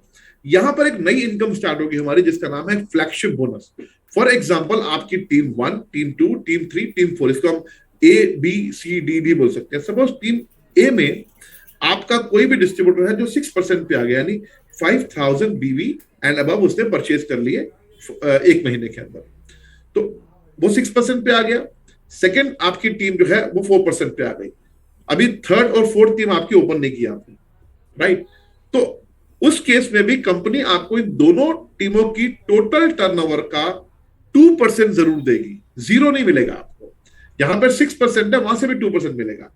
यहां पर एक नई इनकम स्टार्ट होगी हमारी जिसका नाम है फ्लैगशिप बोनस। फॉर एग्जाम्पल आपकी टीम 1, टीम 2, टीम 3, टीम 4, इसको हम ABCD भी बोल सकते हैं। सपोज टीम ए में आपका कोई भी डिस्ट्रीब्यूटर है जो 6% पे आ गया, यानी 5000 बीवी एंड अबव उसने परचेज कर लिए एक महीने के अंदर, तो वो 6% पे आ गया। सेकंड आपकी टीम जो है वो 4% पे आ गई। अभी थर्ड और फोर्थ टीम आपकी ओपन नहीं किया आपने, राइट। तो उस केस में भी कंपनी आपको इन दोनों टीमों की टोटल टर्नओवर का 2% जरूर देगी, 0 नहीं मिलेगा आपको। यहां पर 6% है, वहां से भी 2% मिलेगा,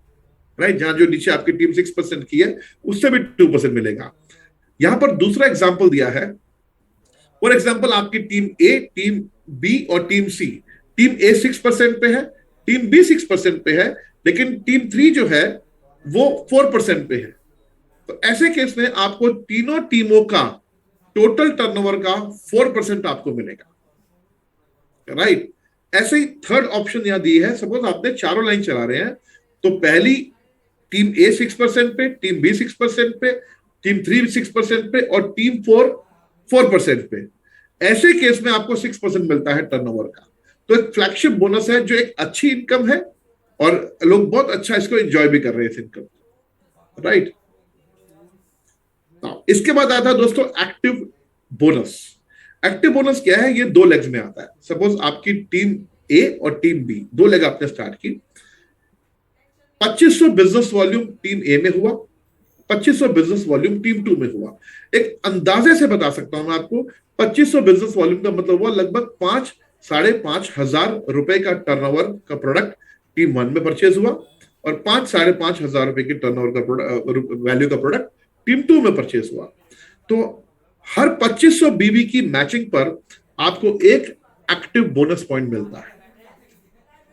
राइट। जहां जो नीचे आपकी टीम 6% की है उससे भी 2% मिलेगा। यहां पर दूसरा एग्जांपल दिया है। फॉर एग्जांपल आपकी टीम ए, टीम बी और टीम सी। टीम ए 6% पे है, टीम बी 6% पे है, लेकिन टीम 3 जो है वो 4% पे है। तो ऐसे केस में आपको तीनों टीमों का टोटल टर्नओवर का 4% आपको मिलेगा, राइट। ऐसे ही थर्ड ऑप्शन यहां दी है। सपोज आपने चारों लाइन चला रहे हैं, तो पहली टीम ए 6% पे, टीम बी 6% पे, टीम 3 6% पे और टीम 4% पे। ऐसे केस में आपको 6% मिलता है टर्नओवर का। तो एक फ्लैगशिप बोनस है जो एक अच्छी इनकम है और लोग बहुत अच्छा इसको एंजॉय भी कर रहे हैं इस इनकम, राइट। इसके बाद आता है दोस्तों एक्टिव बोनस। एक्टिव बोनस क्या है? ये 2 लेग्स में आता है। सपोज आपकी टीम ए और टीम बी 2 लेग आपने स्टार्ट की। 2500 बिजनेस वॉल्यूम टीम ए में हुआ, 2500 बिजनेस वॉल्यूम टीम 2 में हुआ। एक अंदाजे से बता सकता हूं मैं आपको, 2500 बिजनेस वॉल्यूम का मतलब हुआ लगभग 5,500 का टर्नओवर का प्रोडक्ट टीम 1 में परचेज हुआ और 5,500 रुपए की टर्नओवर का वैल्यू का प्रोडक्ट टीम 2 में परचेज हुआ। तो हर 2500 बीबी की मैचिंग पर आपको एक एक्टिव बोनस पॉइंट मिलता है।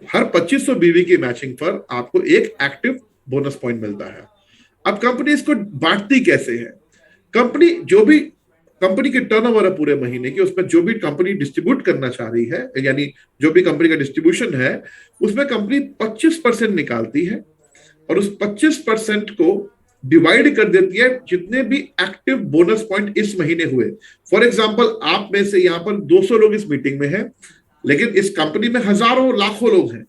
हर 2500 बीबी की मैचिंग पर आपको एक एक्टिव बोनस पॉइंट मिलता है। अब कंपनी इसको बांटती कैसे है? कंपनी की टर्नओवर है पूरे महीने की, उसमें जो भी कंपनी डिस्ट्रीब्यूट करना चाह रही है, यानी जो भी कंपनी का डिस्ट्रीब्यूशन है, उसमें कंपनी 25% निकालती है और उस 25% को डिवाइड कर देती है जितने भी एक्टिव बोनस पॉइंट इस महीने हुए। फॉर एग्जांपल, आप में से यहां पर 200 लोग इस मीटिंग में हैं, लेकिन इस कंपनी में हजारों लाखों लोग हैं,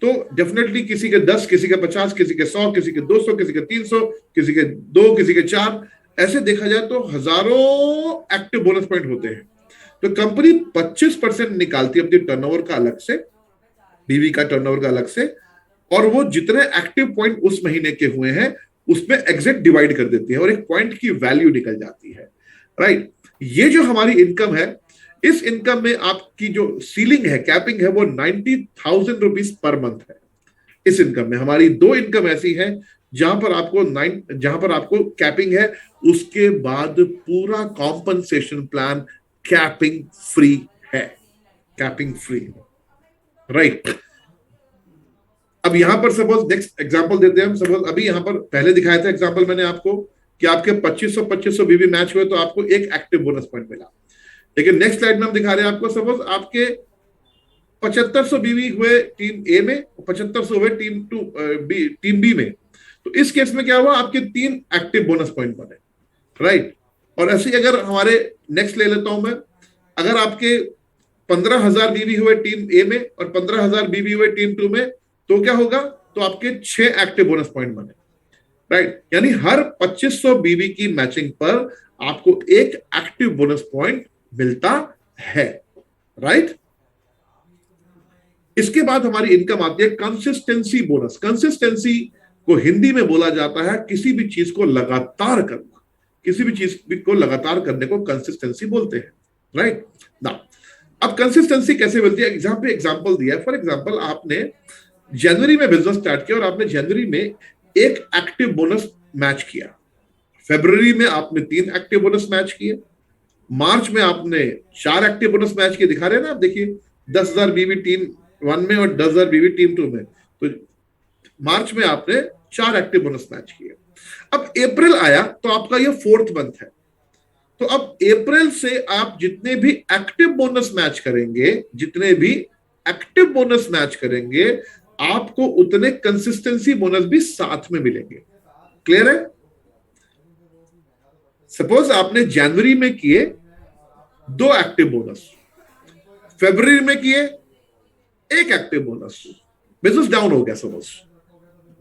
तो डेफिनेटली किसी के 10, किसी के 50, किसी के 100, किसी के 200, किसी के 300, किसी के 2, किसी के 4, ऐसे देखा जाए तो हजारों एक्टिव बोनस पॉइंट होते हैं। तो कंपनी 25% निकालती है अपनी टर्नओवर का अलग से, बीवी का टर्नओवर का अलग से, और वो जितने एक्टिव पॉइंट उस महीने के हुए हैं उसमें एग्जैक्ट डिवाइड कर देती है और एक पॉइंट की वैल्यू निकल जाती है। राइट, ये जो हमारी इनकम है, इस इनकम में आपकी जो सीलिंग है, कैपिंग है, वो 90,000 रुपीज पर मंथ है। इस इनकम में हमारी 2 इनकम ऐसी है जहां पर आपको कैपिंग है, उसके बाद पूरा कॉम्पनसेशन प्लान कैपिंग फ्री है, कैपिंग फ्री। राइट, अब यहां पर सपोज नेक्स्ट एग्जांपल देते हैं हम। सपोज अभी यहां पर पहले दिखाया था एग्जांपल मैंने आपको कि आपके 2500 बीबी मैच हुए तो आपको एक एक्टिव बोनस पॉइंट मिला। लेकिन नेक्स्ट स्लाइड में हम दिखा रहे हैं आपको, सपोज आपके 7500 बीबी हुए टीम ए में, 7500 हुए टीम बी में, तो इस केस में क्या हुआ, आपके 3 एक्टिव बोनस पॉइंट बने। राइट, और ऐसे अगर हमारे नेक्स्ट ले लेता हूं मैं, अगर आपके 15,000 बीबी हुए टीम ए में और 15,000 बीबी हुए टीम 2 में, तो क्या होगा, तो आपके 6 एक्टिव बोनस पॉइंट बने। राइट, यानी हर 2500 बीबी की मैचिंग पर आपको एक एक्टिव बोनस पॉइंट मिलता है। राइट, इसके बाद हमारी इनकम आती है कंसिस्टेंसी बोनस। कंसिस्टेंसी को हिंदी में बोला जाता है किसी भी चीज को लगातार करना, किसी भी चीज को लगातार करने को कंसिस्टेंसी बोलते हैं। राइट ना, अब कंसिस्टेंसी कैसे मिलती है, जहां पे एग्जांपल दिया है। फॉर एग्जांपल, आपने जनवरी में बिजनेस स्टार्ट किया और आपने जनवरी में एक एक्टिव बोनस मैच किया, फरवरी में आपने 3 एक्टिव बोनस मैच किए, मार्च में आपने 4 एक्टिव बोनस मैच किए। दिखा रहे हैं ना आप, देखिए 10,000 बीबी टीम 1 में और 10,000 बीबी टीम 2 में, तो मार्च में आपने 4 एक्टिव बोनस मैच किए। अब अप्रैल आया तो आपका ये 4th मंथ है, तो अब अप्रैल से आप जितने भी एक्टिव बोनस मैच करेंगे आपको उतने कंसिस्टेंसी बोनस भी साथ में मिलेंगे। क्लियर है? सपोज आपने जनवरी में किए 2 एक्टिव बोनस, फरवरी में किए 1 एक्टिव बोनस, बिजनेस डाउन हो गया। सपोज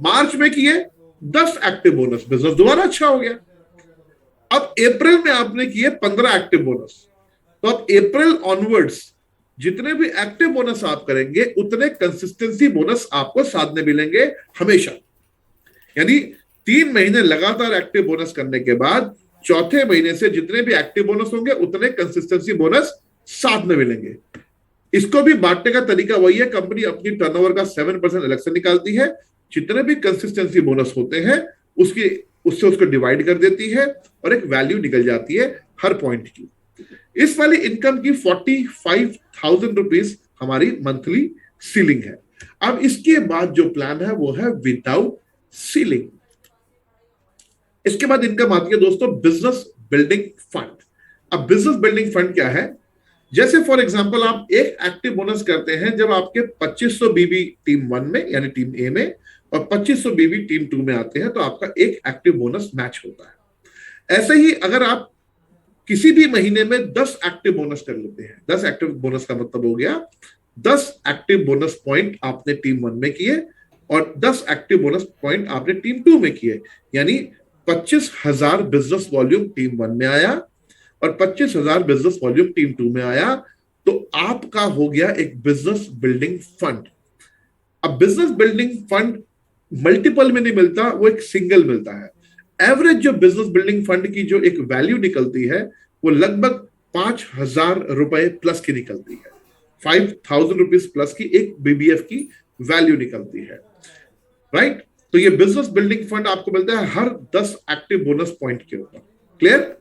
मार्च में किए 10 एक्टिव बोनस, बिजनेस दोबारा अच्छा हो गया। अब अप्रैल में आपने किए 15 एक्टिव बोनस, तो अब अप्रैल ऑनवर्ड्स जितने भी एक्टिव बोनस आप करेंगे उतने कंसिस्टेंसी बोनस आपको साथ में मिलेंगे हमेशा। यानी 3 महीने लगातार एक्टिव बोनस करने के बाद चौथे महीने से जितने भी एक्टिव बोनस होंगे उतने कंसिस्टेंसी बोनस साथ में मिलेंगे। इसको भी बांटने का तरीका वही है, कंपनी अपनी टर्नओवर का 7% अलग से निकालती है, जितने भी कंसिस्टेंसी बोनस होते हैं उससे उसको डिवाइड कर देती है और एक वैल्यू निकल जाती है हर पॉइंट की। इस वाली इनकम की 45,000 रुपीज हमारी मंथली सीलिंग है। अब इसके बाद जो प्लान है वो है विदाउट सीलिंग। इसके बाद इनकम आती है दोस्तों बिजनेस बिल्डिंग फंड। अब बिजनेस बिल्डिंग फंड क्या है? जैसे फॉर एग्जांपल आप एक एक्टिव बोनस करते हैं जब आपके 2500 बीबी टीम 1 में यानी टीम ए में और 2500 बीबी टीम 2 में आते हैं तो आपका एक एक्टिव बोनस मैच होता है। ऐसे ही अगर आप किसी भी महीने में 10 एक्टिव बोनस कर लेते हैं, 10 एक्टिव बोनस का मतलब हो गया 10 एक्टिव बोनस पॉइंट आपने टीम 1 में किए और 10 एक्टिव बोनस पॉइंट आपने टीम 2 में किए, यानी 25,000 बिजनेस वॉल्यूम टीम 1 में आया और 25,000 बिजनेस वॉल्यूम टीम 2 में आया, तो आपका हो गया एक बिजनेस बिल्डिंग फंड। अब बिजनेस बिल्डिंग फंड मल्टीपल में नहीं मिलता, वो एक सिंगल मिलता है। एवरेज जो बिजनेस बिल्डिंग फंड की जो एक वैल्यू निकलती है वो लगभग 5,000 रुपए प्लस की निकलती है। 5,000 रुपीज प्लस की एक बीबीएफ की वैल्यू निकलती है, राइट। तो ये बिजनेस बिल्डिंग फंड आपको मिलता है हर 10 एक्टिव बोनस पॉइंट के ऊपर। क्लियर?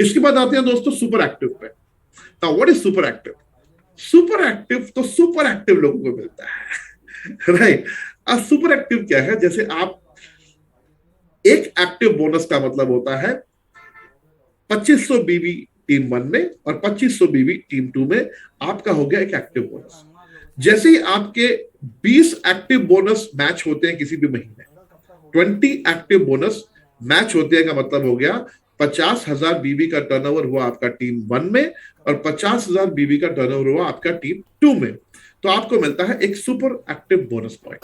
इसके बाद आते हैं दोस्तों सुपर एक्टिव पे। Now what is super active? Super active तो सुपर एक्टिव लोगों को मिलता है, राइट। अब सुपर एक्टिव क्या है? जैसे आप एक एक्टिव बोनस का मतलब होता है 2500 बीबी टीम 1 में और 2500 बीबी टीम 2 में आपका हो गया एक एक्टिव बोनस। जैसे ही आपके 20 एक्टिव बोनस मैच होते हैं किसी भी महीने, 20 एक्टिव बोनस मैच होते हैं का मतलब हो गया 50,000 बीबी का टर्नओवर हुआ आपका टीम 1 में और 50,000 बीबी का टर्नओवर हुआ आपका टीम 2 में, तो आपको मिलता है एक सुपर एक्टिव बोनस पॉइंट।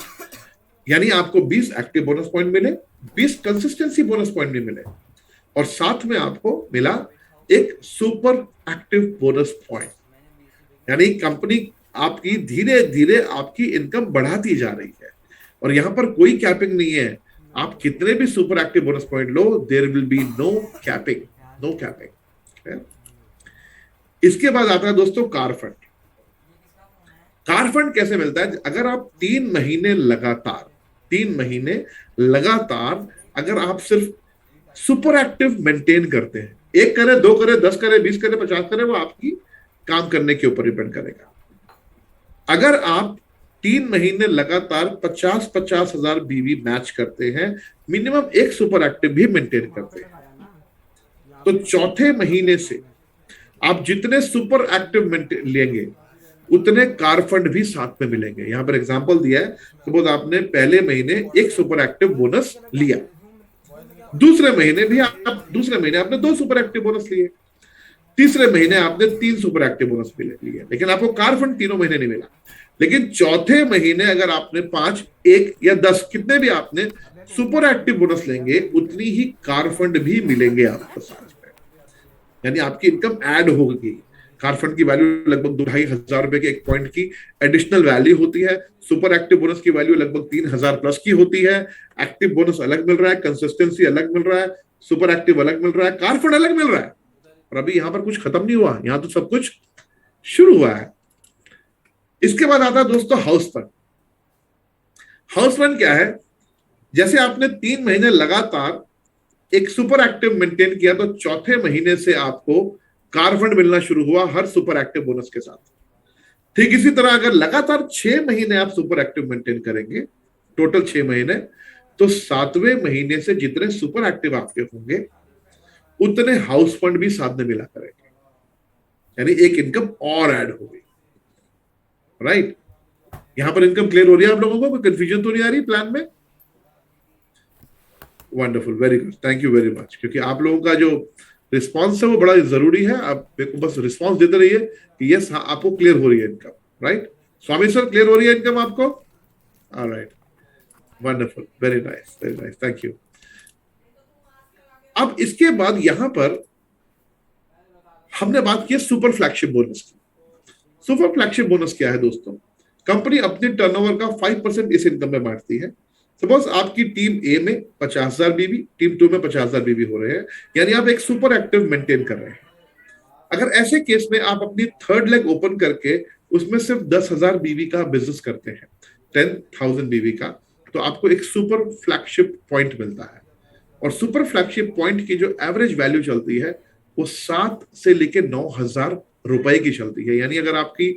यानी आपको 20 एक्टिव बोनस पॉइंट मिले, 20 कंसिस्टेंसी बोनस पॉइंट भी मिले और साथ में आपको मिला एक सुपर एक्टिव बोनस पॉइंट। यानी कंपनी आपकी धीरे धीरे आपकी इनकम बढ़ाती जा रही है और यहां पर कोई कैपिंग नहीं है। आप कितने भी सुपर एक्टिव बोनस पॉइंट लो, there will be no capping, no capping. इसके बाद आता है दोस्तों कार फंड। कार फंड कैसे मिलता है? अगर आप 3 महीने लगातार अगर आप सिर्फ सुपर एक्टिव मेंटेन करते हैं, 1 करे, 2 करे, 10 करे, 20 करे, 50 करे, वो आपकी काम करने के ऊपर डिपेंड करेगा। अगर आप 3 महीने लगातार 50-50 हजार बीवी मैच करते हैं, मिनिमम एक सुपर एक्टिव भी मेंटेन करते हैं, तो चौथे महीने से आप जितने सुपर एक्टिव लेंगे उतने कार फंड भी साथ में मिलेंगे। यहां पर एग्जांपल दिया है, सपोज आपने पहले महीने एक सुपर एक्टिव बोनस लिया, दूसरे महीने आपने 2 सुपर एक्टिव बोनस लिए, तीसरे महीने आपने 3 सुपर एक्टिव बोनस लिए, लेकिन आपको कार फंड तीनों महीने नहीं मिला। लेकिन चौथे महीने अगर आपने 5, 1 या 10 कितने भी आपने सुपर एक्टिव बोनस लेंगे, उतनी ही कार फंड भी मिलेंगे आपको साथ में। यानी आपकी इनकम ऐड होगी। कार फंड की वैल्यू लगभग 2,500 रुपए के एक पॉइंट की एडिशनल वैल्यू होती है। सुपर एक्टिव बोनस की वैल्यू लगभग 3,000 प्लस की होती है। एक्टिव बोनस अलग मिल रहा है, कंसिस्टेंसी अलग मिल रहा है, सुपर एक्टिव अलग मिल रहा है, कार फंड अलग मिल रहा है। और अभी यहां पर कुछ खत्म नहीं हुआ, यहां तो सब कुछ शुरू हुआ है। इसके बाद आता है दोस्तों हाउस फंड। हाउस फंड क्या है? जैसे आपने 3 महीने लगातार एक सुपर एक्टिव मेंटेन किया, तो चौथे महीने से आपको कार फंड मिलना शुरू हुआ हर सुपर एक्टिव बोनस के साथ। ठीक इसी तरह अगर लगातार 6 महीने आप सुपर एक्टिव मेंटेन करेंगे, टोटल 6 महीने, तो 7वें महीने से जितने सुपर एक्टिव आपके होंगे उतने हाउस फंड भी साथ में मिला करेंगे। यानी एक इनकम और ऐड होगी, राइट। यहां पर इनकम क्लियर हो रही है आप लोगों को? कोई कंफ्यूजन तो नहीं आ रही प्लान में? Wonderful, very good, thank you very much. क्योंकि आप लोगों का जो रिस्पॉन्स है वो बड़ा जरूरी है। आप मेरे को बस रिस्पॉन्स देते रहिए कि यस आपको क्लियर हो रही है इनकम, राइट। स्वामी सर क्लियर हो रही है इनकम आपको? Alright, wonderful, very nice, thank you. अब इसके बाद यहां पर हमने बात की सुपर फ्लैगशिप बोनस की। सुपर फ्लैगशिप बोनस क्या है दोस्तों? कंपनी अपने टर्नओवर का 5% इस इनकम में बांटती है। सपोज आपकी टीम ए में 50,000 बीबी, टीम 2 में 50,000 बीबी हो रहे हैं, यानी आप एक सुपर एक्टिव मेंटेन कर रहे हैं। अगर ऐसे केस में आप अपनी थर्ड लेग ओपन करके उसमें सिर्फ 10,000 बीबी का बिजनेस करते हैं, 10,000 बीबी का, तो आपको एक सुपर फ्लैगशिप पॉइंट मिलता है। और सुपर फ्लैगशिप पॉइंट की जो एवरेज वैल्यू चलती है वो 7 से लेके 9,000 रुपए की चलती है। यानी अगर आपकी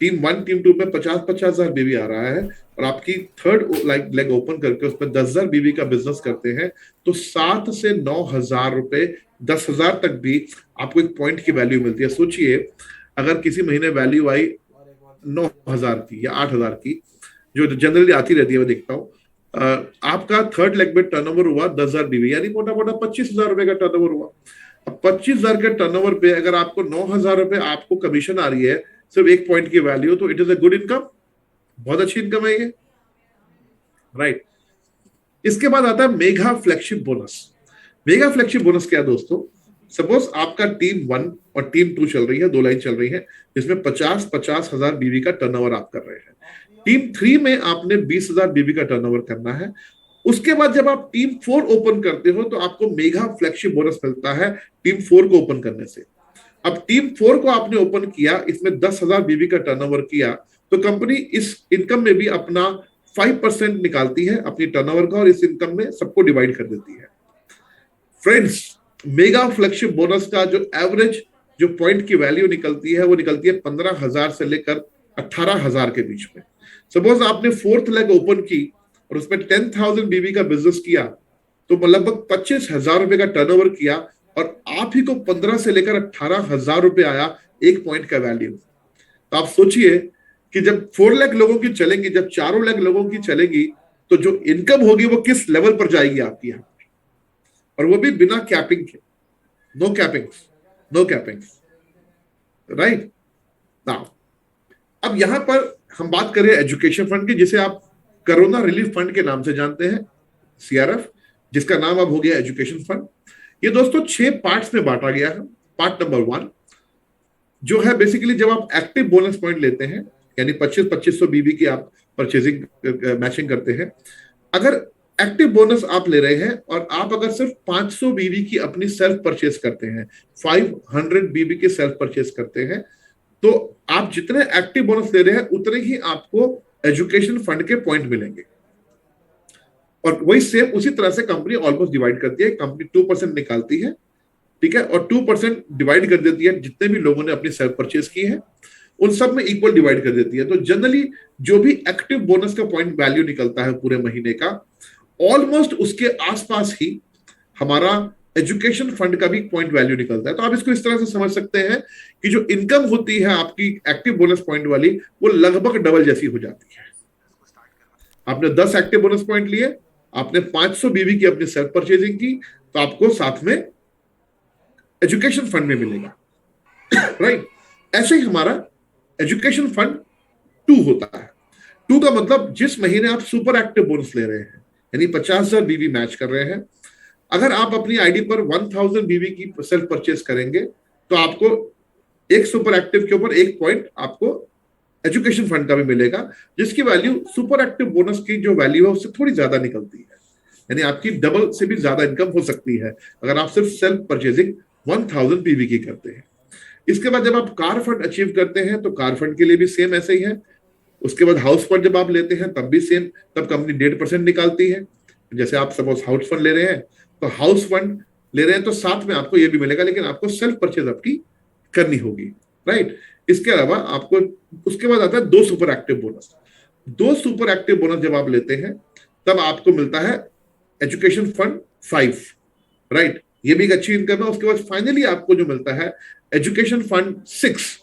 टीम 1 टीम 2 में 50,000 बीबी आ रहा है और आपकी थर्ड लेग ओपन करके उसमें 10,000 बीबी का बिजनेस करते हैं, तो 7 से 9,000 रुपए, 10,000 तक भी आपको एक पॉइंट की वैल्यू मिलती है। सोचिए अगर किसी महीने वैल्यू आई 9,000 की या 8,000 की, जो जनरली आती रहती है, मैं देखता हूँ, आपका थर्ड लेग में टर्नओवर हुआ 10,000 बीबी, यानी मोटा मोटा 25,000 रुपए का टर्नओवर हुआ। अब 25,000 के टर्नओवर पे अगर आपको 9,000 रुपए आपको कमीशन आ रही है सिर्फ एक पॉइंट की वैल्यू, तो it is a good income, बहुत अच्छी इनकम है ये, राइट। इसके बाद आता है mega flagship bonus. Mega flagship bonus क्या है दोस्तों? सपोज आपका टीम 1 और टीम 2 चल रही है, 2 लाइन चल रही है, जिसमें 50-50 हजार बीबी का टर्नओवर आप कर रहे हैं। टीम 3 में आपने 20,000 बीबी का टर्नओवर करना है, उसके बाद जब आप टीम 4 ओपन करते हो तो आपको मेगा फ्लैगशिप बोनस मिलता है टीम 4 को ओपन करने से। अब टीम 4 को आपने ओपन किया, इसमें 10,000 बीबी का टर्नओवर किया, तो कंपनी इस इनकम में भी अपना 5% निकालती है अपनी टर्नओवर का, और इस इनकम में सबको डिवाइड कर देती है। फ्रेंड्स, मेगा फ्लैगशिप बोनस का जो एवरेज जो पॉइंट की वैल्यू निकलती है वो निकलती है 15,000 से लेकर 18,000 के बीच में। सपोज आपने 4th लेग ओपन की और उसमें 10,000 बीबी का बिजनेस किया, तो लगभग 25,000 रुपए का टर्नओवर किया, और आप ही को 15 से लेकर 18,000 रुपए आया एक पॉइंट का वैल्यू। तो आप सोचिए कि जब 4 लाख लोगों की चलेंगी, जब 4 लाख लोगों की चलेगी, तो जो इनकम होगी वो किस लेवल पर जाएगी आपकी यहाँ, और वो भी बिना कैपिंग के। No cappings, right now. अब यहां पर हम बात करें एजुकेशन फंड की, जिसे आप कोरोना रिलीफ फंड के नाम से जानते हैं, सीआरएफ, जिसका नाम अब हो गया एजुकेशन फंड। ये दोस्तों 6 पार्ट्स में बांटा गया है। पार्ट नंबर 1 जो है बेसिकली जब आप एक्टिव बोनस पॉइंट लेते हैं, यानी 2500 बीबी की आप परचेजिंग मैचिंग करते हैं। अगर एक्टिव बोनस आप ले रहे हैं और आप अगर सिर्फ 500 बीबी की अपनी सेल्फ परचेज करते हैं, 500 बीबी की सेल्फ परचेज करते हैं, तो आप जितने एक्टिव बोनस ले रहे हैं उतने ही आपको एजुकेशन फंड के पॉइंट मिलेंगे। और वही सेम उसी तरह से कंपनी ऑलमोस्ट डिवाइड करती है। कंपनी 2% निकालती है, ठीक है, और 2% डिवाइड कर देती है जितने भी लोगों ने अपनी सेल्फ परचेज की है, उन सब में इक्वल डिवाइड कर देती है। तो जनरली जो भी एक्टिव बोनस का पॉइंट वैल्यू निकलता है पूरे महीने का, ऑलमोस्ट उसके आसपास ही हमारा एजुकेशन फंड का भी पॉइंट वैल्यू निकलता है। तो आप इसको इस तरह से समझ सकते हैं कि जो इनकम होती है आपकी एक्टिव बोनस पॉइंट वाली, वो लगभग डबल जैसी हो जाती है। आपने 10 एक्टिव बोनस पॉइंट लिए, आपने 500 बीबी की अपनी सेल्फ परचेजिंग की, तो आपको साथ में एजुकेशन फंड में मिलेगा, राइट। ऐसे ही हमारा एजुकेशन फंड 2 होता है। 2 का मतलब जिस महीने आप सुपर एक्टिव बोनस ले रहे हैं, यानी 50,000 बीबी मैच कर रहे हैं, अगर आप अपनी आईडी पर 1000 बीबी की सेल्फ परचेज करेंगे, तो आपको एक सुपर एक्टिव के ऊपर 1 पॉइंट आपको एजुकेशन फंड का भी मिलेगा, जिसकी वैल्यू सुपर एक्टिव बोनस की जो वैल्यू है उससे थोड़ी ज्यादा निकलती है। यानी आपकी डबल से भी ज्यादा इनकम हो सकती है अगर आप सिर्फ सेल्फ परचेजिंग 1000 बीबी की करते हैं। इसके बाद जब आप कार फंड अचीव करते हैं, तो कार फंड के लिए भी सेम ऐसे ही है। उसके बाद हाउस फंड जब आप लेते हैं तब भी सेम, तब कंपनी 1.5% निकालती है। जैसे आप सपोज हाउस फंड ले रहे हैं, तो हाउस फंड ले रहे हैं तो साथ में आपको ये भी मिलेगा, लेकिन आपको सेल्फ परचेज आपकी करनी होगी, राइट। इसके अलावा आपको उसके बाद आता है 2 super active bonus. 2 super active bonus जब आप लेते हैं, तब आपको मिलता है एजुकेशन फंड 5, राइट। ये भी एक अच्छी इनकम है। उसके बाद फाइनली आपको जो मिलता है एजुकेशन फंड 6,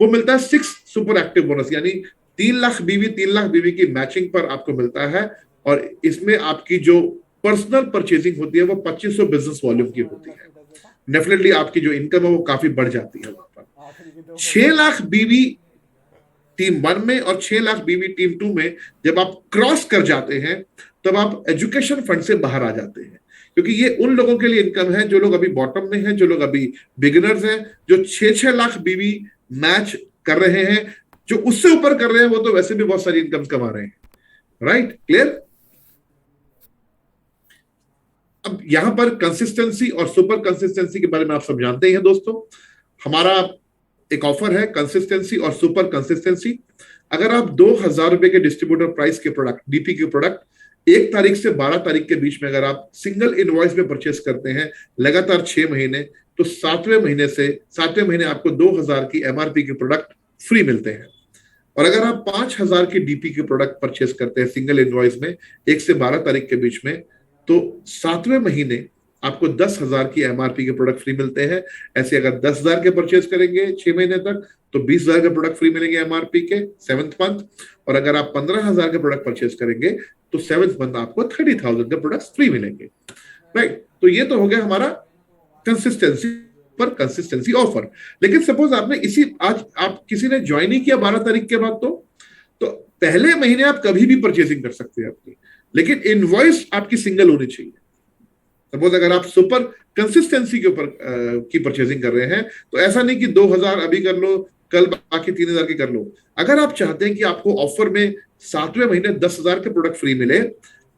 वो मिलता है 6 सुपर एक्टिव बोनस, यानी 3 लाख बीबी की मैचिंग पर आपको मिलता है। और इसमें आपकी जो पर्सनल परचेजिंग होती है वो 2500 बिजनेस वॉल्यूम की होती है। डेफिनेटली आपकी जो इनकम है वो काफी बढ़ जाती है वहां पर। 6 लाख बीबी टीम 1 में और 6 लाख बीबी टीम 2 में जब आप क्रॉस कर जाते हैं, तब आप एजुकेशन फंड से बाहर आ जाते हैं, क्योंकि ये उन लोगों के लिए इनकम है जो लोग अभी बॉटम में हैं, जो लोग अभी बिगिनर्स हैं, जो 6-6 लाख बीबी मैच कर रहे हैं। जो उससे ऊपर कर रहे हैं वो तो वैसे भी बहुत सारी इनकम कमा रहे हैं, राइट, क्लियर। अब यहां पर कंसिस्टेंसी और सुपर कंसिस्टेंसी के बारे में आप सब जानते ही हैं दोस्तों। हमारा एक ऑफर है कंसिस्टेंसी और सुपर कंसिस्टेंसी। अगर आप 2000 रुपए के डिस्ट्रीब्यूटर प्राइस के प्रोडक्ट, डीपी के प्रोडक्ट 1 तारीख से 12 तारीख के बीच में अगर आप सिंगल इनवॉइस में परचेस करते हैं लगातार 6 महीने, तो 7वें महीने आपको 2000 की एमआरपी के प्रोडक्ट फ्री मिलते हैं। और अगर आप 5000 की डीपी के प्रोडक्ट परचेस करते हैं सिंगल इनवॉइस में 1 से 12 तारीख के बीच में, तो 7वें महीने आपको 10,000 की एमआरपी के प्रोडक्ट फ्री मिलते हैं। ऐसे अगर 10,000 के परचेज करेंगे 6 महीने तक, तो 20,000 के प्रोडक्ट फ्री मिलेंगे एमआरपी के 7th मंथ। और अगर आप 15,000 के प्रोडक्ट परचेज करेंगे, तो 7th मंथ आपको 30,000 के प्रोडक्ट फ्री मिलेंगे, राइट। तो ये तो हो गया हमारा कंसिस्टेंसी पर कंसिस्टेंसी ऑफर। लेकिन सपोज आपने आज आप किसी ने ज्वाइन ही किया 12 तारीख के बाद, तो पहले महीने आप कभी भी परचेजिंग कर सकते हैं अपनी, लेकिन इनवॉइस आपकी सिंगल होनी चाहिए। सपोज अगर आप सुपर कंसिस्टेंसी के ऊपर की परचेजिंग कर रहे हैं, तो ऐसा नहीं कि 2000 अभी कर लो, कल बाकी 3000 की कर लो। अगर आप चाहते हैं कि आपको ऑफर में 7वें महीने 10,000 के प्रोडक्ट फ्री मिले,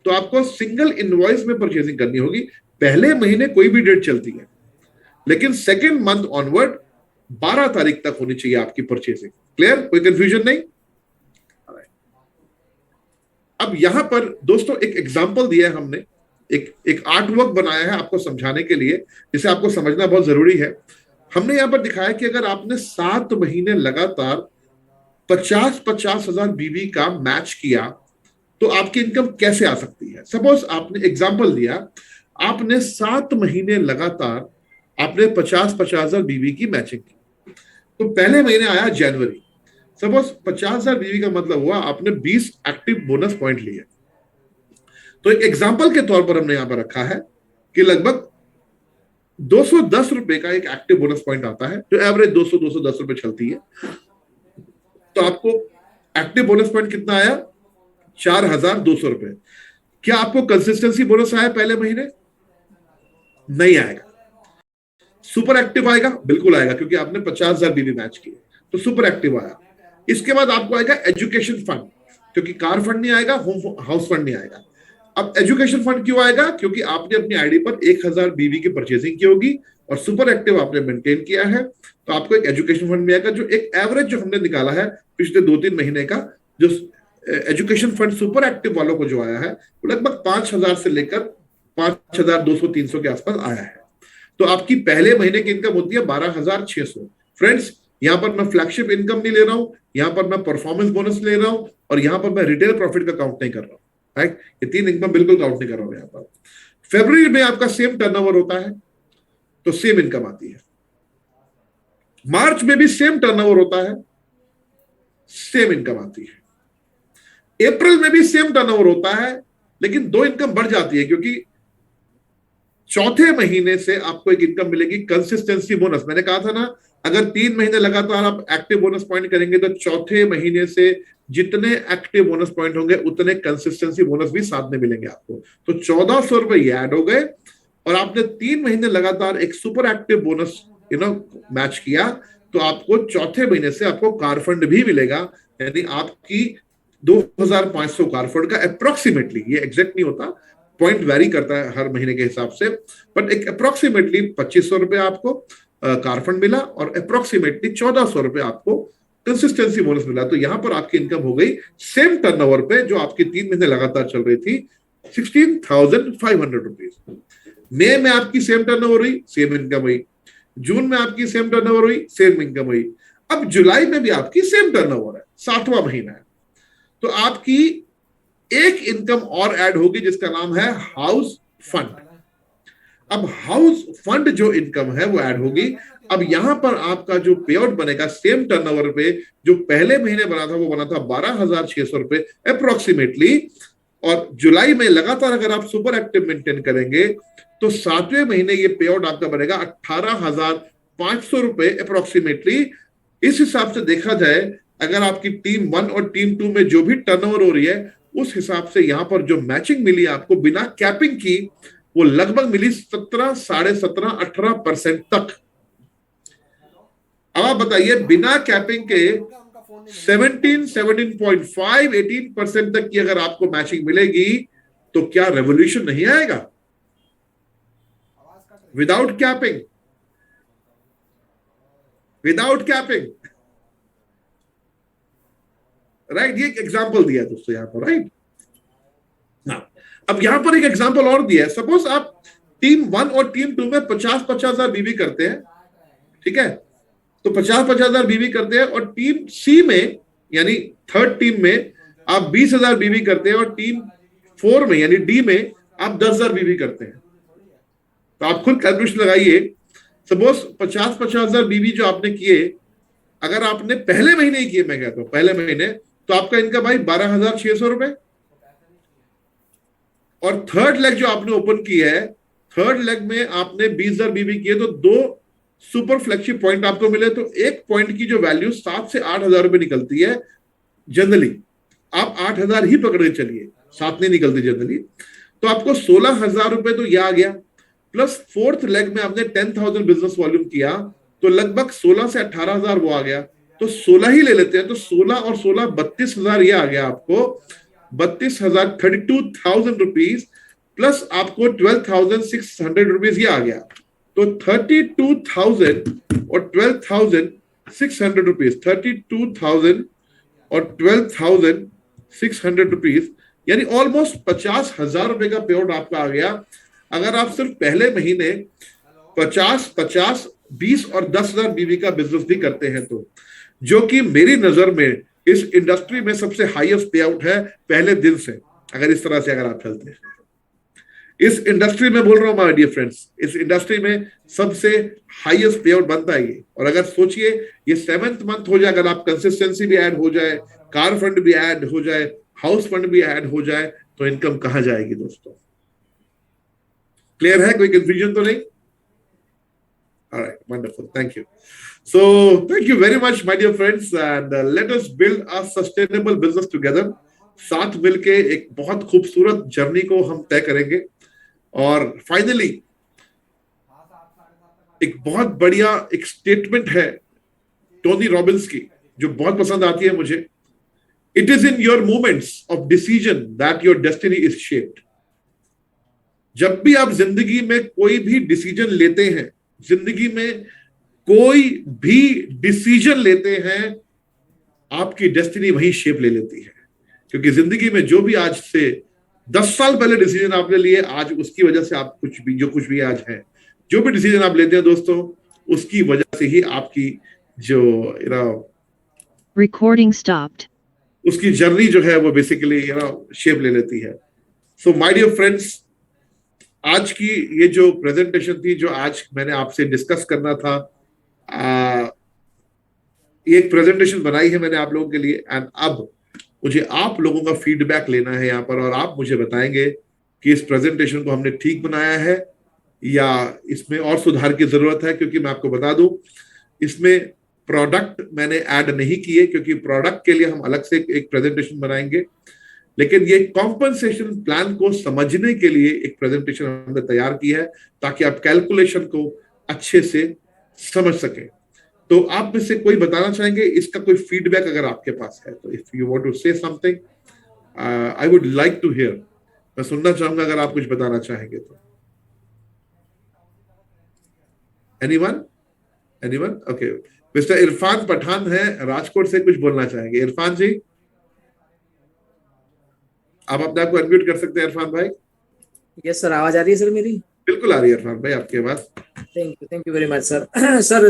तो आपको सिंगल इनवॉइस में परचेजिंग करनी होगी। पहले महीने कोई भी डेट चलती है, लेकिन सेकेंड मंथ ऑनवर्ड 12 तारीख तक होनी चाहिए आपकी परचेजिंग। क्लियर? कोई कंफ्यूजन नहीं? अब यहां पर दोस्तों एक एग्जांपल दिया है हमने, एक आर्ट वर्क बनाया है आपको समझाने के लिए, जिसे आपको समझना बहुत जरूरी है। हमने यहां पर दिखाया कि अगर आपने 7 महीने लगातार 50-50 हजार बीबी का मैच किया तो आपकी इनकम कैसे आ सकती है। सपोज आपने एग्जांपल दिया, आपने 7 महीने लगातार आपने 50-50 हजार बीबी की मैचिंग की, तो पहले महीने आया जनवरी। सपोज 50 हजार बीबी का मतलब हुआ आपने 20 एक्टिव बोनस पॉइंट लिए। तो एक एग्जांपल के तौर पर हमने यहां पर रखा है कि लगभग 210 रुपए का एक एक्टिव बोनस पॉइंट आता है, जो एवरेज 200-210 रुपए चलती है। तो आपको एक्टिव बोनस पॉइंट कितना आया? 4200 रुपए। क्या आपको कंसिस्टेंसी बोनस आया पहले महीने? नहीं आएगा। सुपर एक्टिव आएगा? बिल्कुल आएगा, क्योंकि आपने 50,000 बीबी मैच किए, तो सुपर एक्टिव आया। इसके बाद आपको आएगा एजुकेशन फंड, क्योंकि कार फंड नहीं आएगा, होम हाउस फंड नहीं आएगा। अब एजुकेशन फंड क्यों आएगा? क्योंकि आपने अपनी आईडी पर 1000 बीबी की परचेजिंग की होगी और सुपर एक्टिव आपने मेंटेन किया है, तो आपको एक एजुकेशन फंड मिलेगा। जो एक एवरेज जो हमने निकाला है पिछले 2-3 महीने का, जो एजुकेशन फंड सुपर एक्टिव वालों को जो आया है, वो लगभग 5000 से लेकर 5200-300 के आसपास आया है। तो आपकी पहले महीने की इनकम होती है 12600। फ्रेंड्स, यहां पर मैं फ्लैगशिप इनकम नहीं ले रहा हूं, यहां पर मैं परफॉर्मेंस बोनस ले रहा हूं, और यहां पर मैं रिटेल प्रॉफिट का काउंट नहीं कर रहा हूं। राइट? ये 3 इनकम बिल्कुल काउंट नहीं कर रहा हूं यहां पर। फरवरी में आपका सेम टर्नओवर होता है तो सेम इनकम आती है। मार्च में भी सेम टर्नओवर होता है, सेम इनकम आती है। अप्रैल में भी सेम टर्नओवर होता है, लेकिन 2 इनकम बढ़ जाती है, क्योंकि चौथे महीने से आपको एक इनकम मिलेगी कंसिस्टेंसी बोनस। मैंने कहा था ना, अगर 3 महीने लगातार आप एक्टिव बोनस पॉइंट करेंगे तो चौथे महीने से जितने एक्टिव बोनस पॉइंट होंगे उतने कंसिस्टेंसी बोनस भी साथ में मिलेंगे आपको। तो 1400 रुपए ये ऐड हो गए, और आपने 3 महीने लगातार एक सुपर एक्टिव बोनस मैच किया, तो आपको चौथे महीने से आपको कार फंड भी मिलेगा। यानी आपकी 2500 कार फंड का अप्रोक्सीमेटली, ये एग्जैक्ट नहीं होता, पॉइंट वेरी करता है हर महीने के हिसाब से, बट एक अप्रोक्सीमेटली 2500 रुपए आपको कार फंड मिला, और अप्रोक्सीमेटली 1400 रुपए आपको कंसिस्टेंसी बोनस मिला। तो यहां पर आपकी इनकम हो गई सेम टर्नओवर पे, जो आपकी 3 महीने लगातार चल रही थी, 16,500 रुपीज। मई में आपकी सेम टर्नओवर हुई, सेम इनकम हुई। जून में आपकी सेम टर्नओवर हुई, सेम इनकम हुई। अब जुलाई में भी आपकी सेम टर्नओवर है, 7वां महीना है, तो आपकी एक इनकम और ऐड होगी, जिसका नाम है हाउस फंड। अब हाउस फंड जो इनकम है वो ऐड होगी। अब यहां पर आपका जो पे आउट बनेगा सेम टर्नओवर पे, जो पहले महीने बना था वो बना था 12,600 रुपए अप्रोक्सीमेटली, और जुलाई में लगातार अगर आप सुपर एक्टिव मेंटेन करेंगे तो 7वें महीने ये पे आउट आपका बनेगा 18,500 रुपए अप्रोक्सीमेटली। इस हिसाब से देखा जाए, अगर आपकी टीम 1 और टीम 2 में जो भी टर्नओवर हो रही है, उस हिसाब से यहां पर जो मैचिंग मिली आपको बिना कैपिंग की, वो लगभग मिली 17, 17.5, 18% तक। अब आप बताइए, बिना कैपिंग के 17, 17.5, 18% तक की अगर आपको मैचिंग मिलेगी, तो क्या रेवोल्यूशन नहीं आएगा? Without capping, without capping, right? ये एक एग्जांपल दिया दोस्तों यहां पर, राइट? अब यहां पर एक एग्जांपल और दिया है। सपोज आप टीम 1 और टीम 2 में 50-50 हजार बीबी करते हैं, ठीक है? तो 50-50 हजार बीबी करते हैं, और टीम सी में यानी थर्ड टीम में आप 20,000 बीबी करते हैं, और टीम 4 में यानी डी में आप 10,000 बीबी करते हैं। तो आप खुद कैलकुलेशन लगाइए। सपोज 50-50 हजार बीबी जो आपने किए, अगर आपने पहले महीने ही किए, मैं कहता हूं पहले महीने, तो आपका इनकम भाई 12,600 रुपए। और थर्ड लेग जो आपने ओपन किया है, थर्ड लेग में आपने 20,000 बीबी किए, तो 2 सुपर फ्लैगशिप पॉइंट आपको मिले। तो एक पॉइंट की जो वैल्यू 7 से 8,000 रुपए निकलती है जनरली। आप 8,000 ही पकड़ के चलिए, 7 नहीं निकलती जनरली। तो आपको 16,000 रुपए तो यह आ गया, प्लस फोर्थ लेग में आपने 10,000 बिजनेस वॉल्यूम किया, तो लगभग 16 से 18,000 वो आ गया। तो 16 ही ले लेते हैं, तो 16 और 16 32,000 ये आ गया आपको। 32,000 रुपीज प्लस आपको 12,600 रुपीज ये आ गया। तो 32,000 और 12,600 रुपीज, 32,000 और 12,600 रुपीज, यानी ऑलमोस्ट 50,000 रुपए का पे आउट आपका आ गया। अगर आप सिर्फ पहले महीने 50-50, 20 और 10,000 बीवी का बिजनेस भी करते हैं तो, जो कि मेरी नजर में इस इंडस्ट्री में सबसे हाईएस्ट पे आउट है पहले दिन से। अगर इस तरह से अगर आप चलते हैं इस इंडस्ट्री में, बोल रहा हूं माय डियर फ्रेंड्स, इस इंडस्ट्री में सबसे हाईएस्ट पे आउट बनता है ये। और अगर सोचिए ये 7th मंथ हो जाए, अगर आप कंसिस्टेंसी भी ऐड हो जाए, कार फंड भी ऐड हो जाए, हाउस फंड भी ऐड हो जाए, तो इनकम कहां जाएगी दोस्तों? क्लियर है? कोई कंफ्यूजन तो नहीं? Alright, wonderful. Thank you. So, thank you very much, my dear friends, and let us build a sustainable business together. साथ मिलके एक बहुत खूबसूरत जर्नी को हम तय करेंगे। और फाइनली एक बहुत बढ़िया एक स्टेटमेंट है टोनी रॉबिन्स की, जो बहुत पसंद आती है मुझे। It is in your moments of decision that your destiny is shaped. जब भी आप जिंदगी में कोई भी डिसीजन लेते हैं, जिंदगी में कोई भी डिसीजन लेते हैं, आपकी डेस्टिनी वही शेप ले लेती है। क्योंकि जिंदगी में जो भी आज से 10 साल पहले डिसीजन आपने लिए, आज उसकी वजह से आप कुछ भी आज है, जो भी डिसीजन आप लेते हैं दोस्तों, उसकी वजह से ही आपकी जो Recording stopped. उसकी जर्नी जो है वो बेसिकली शेप ले लेती है। सो माय डियर फ्रेंड्स, आज की ये जो प्रेजेंटेशन थी, जो आज मैंने आपसे डिस्कस करना था, ये एक प्रेजेंटेशन बनाई है मैंने आप लोगों के लिए। एंड अब मुझे आप लोगों का फीडबैक लेना है यहाँ पर, और आप मुझे बताएंगे कि इस प्रेजेंटेशन को हमने ठीक बनाया है या इसमें और सुधार की जरूरत है। क्योंकि मैं आपको बता दूं, इसमें प्रोडक्ट मैंने ऐड नहीं किए, क्योंकि प्रोडक्ट के लिए हम अलग से एक प्रेजेंटेशन बनाएंगे। लेकिन ये कॉम्पनसेशन प्लान को समझने के लिए एक प्रेजेंटेशन हमने तैयार की है, ताकि आप कैलकुलेशन को अच्छे से समझ सकें। तो आप में से कोई बताना चाहेंगे इसका कोई फीडबैक अगर आपके पास है तो? If you want to say something, I would like to hear. मैं सुनना चाहूंगा अगर आप कुछ बताना चाहेंगे तो। Anyone? Okay, mister Irfan Pathan है राजकोट से, कुछ बोलना चाहेंगे? इरफान जी, आप अपने आप को अनम्यूट कर सकते हैं इरफान भाई। यस सर, आवाज आ रही है सर मेरी? बिल्कुल आ रही है इरफान भाई, आपकी आवाज। Thank you very much sir. Sir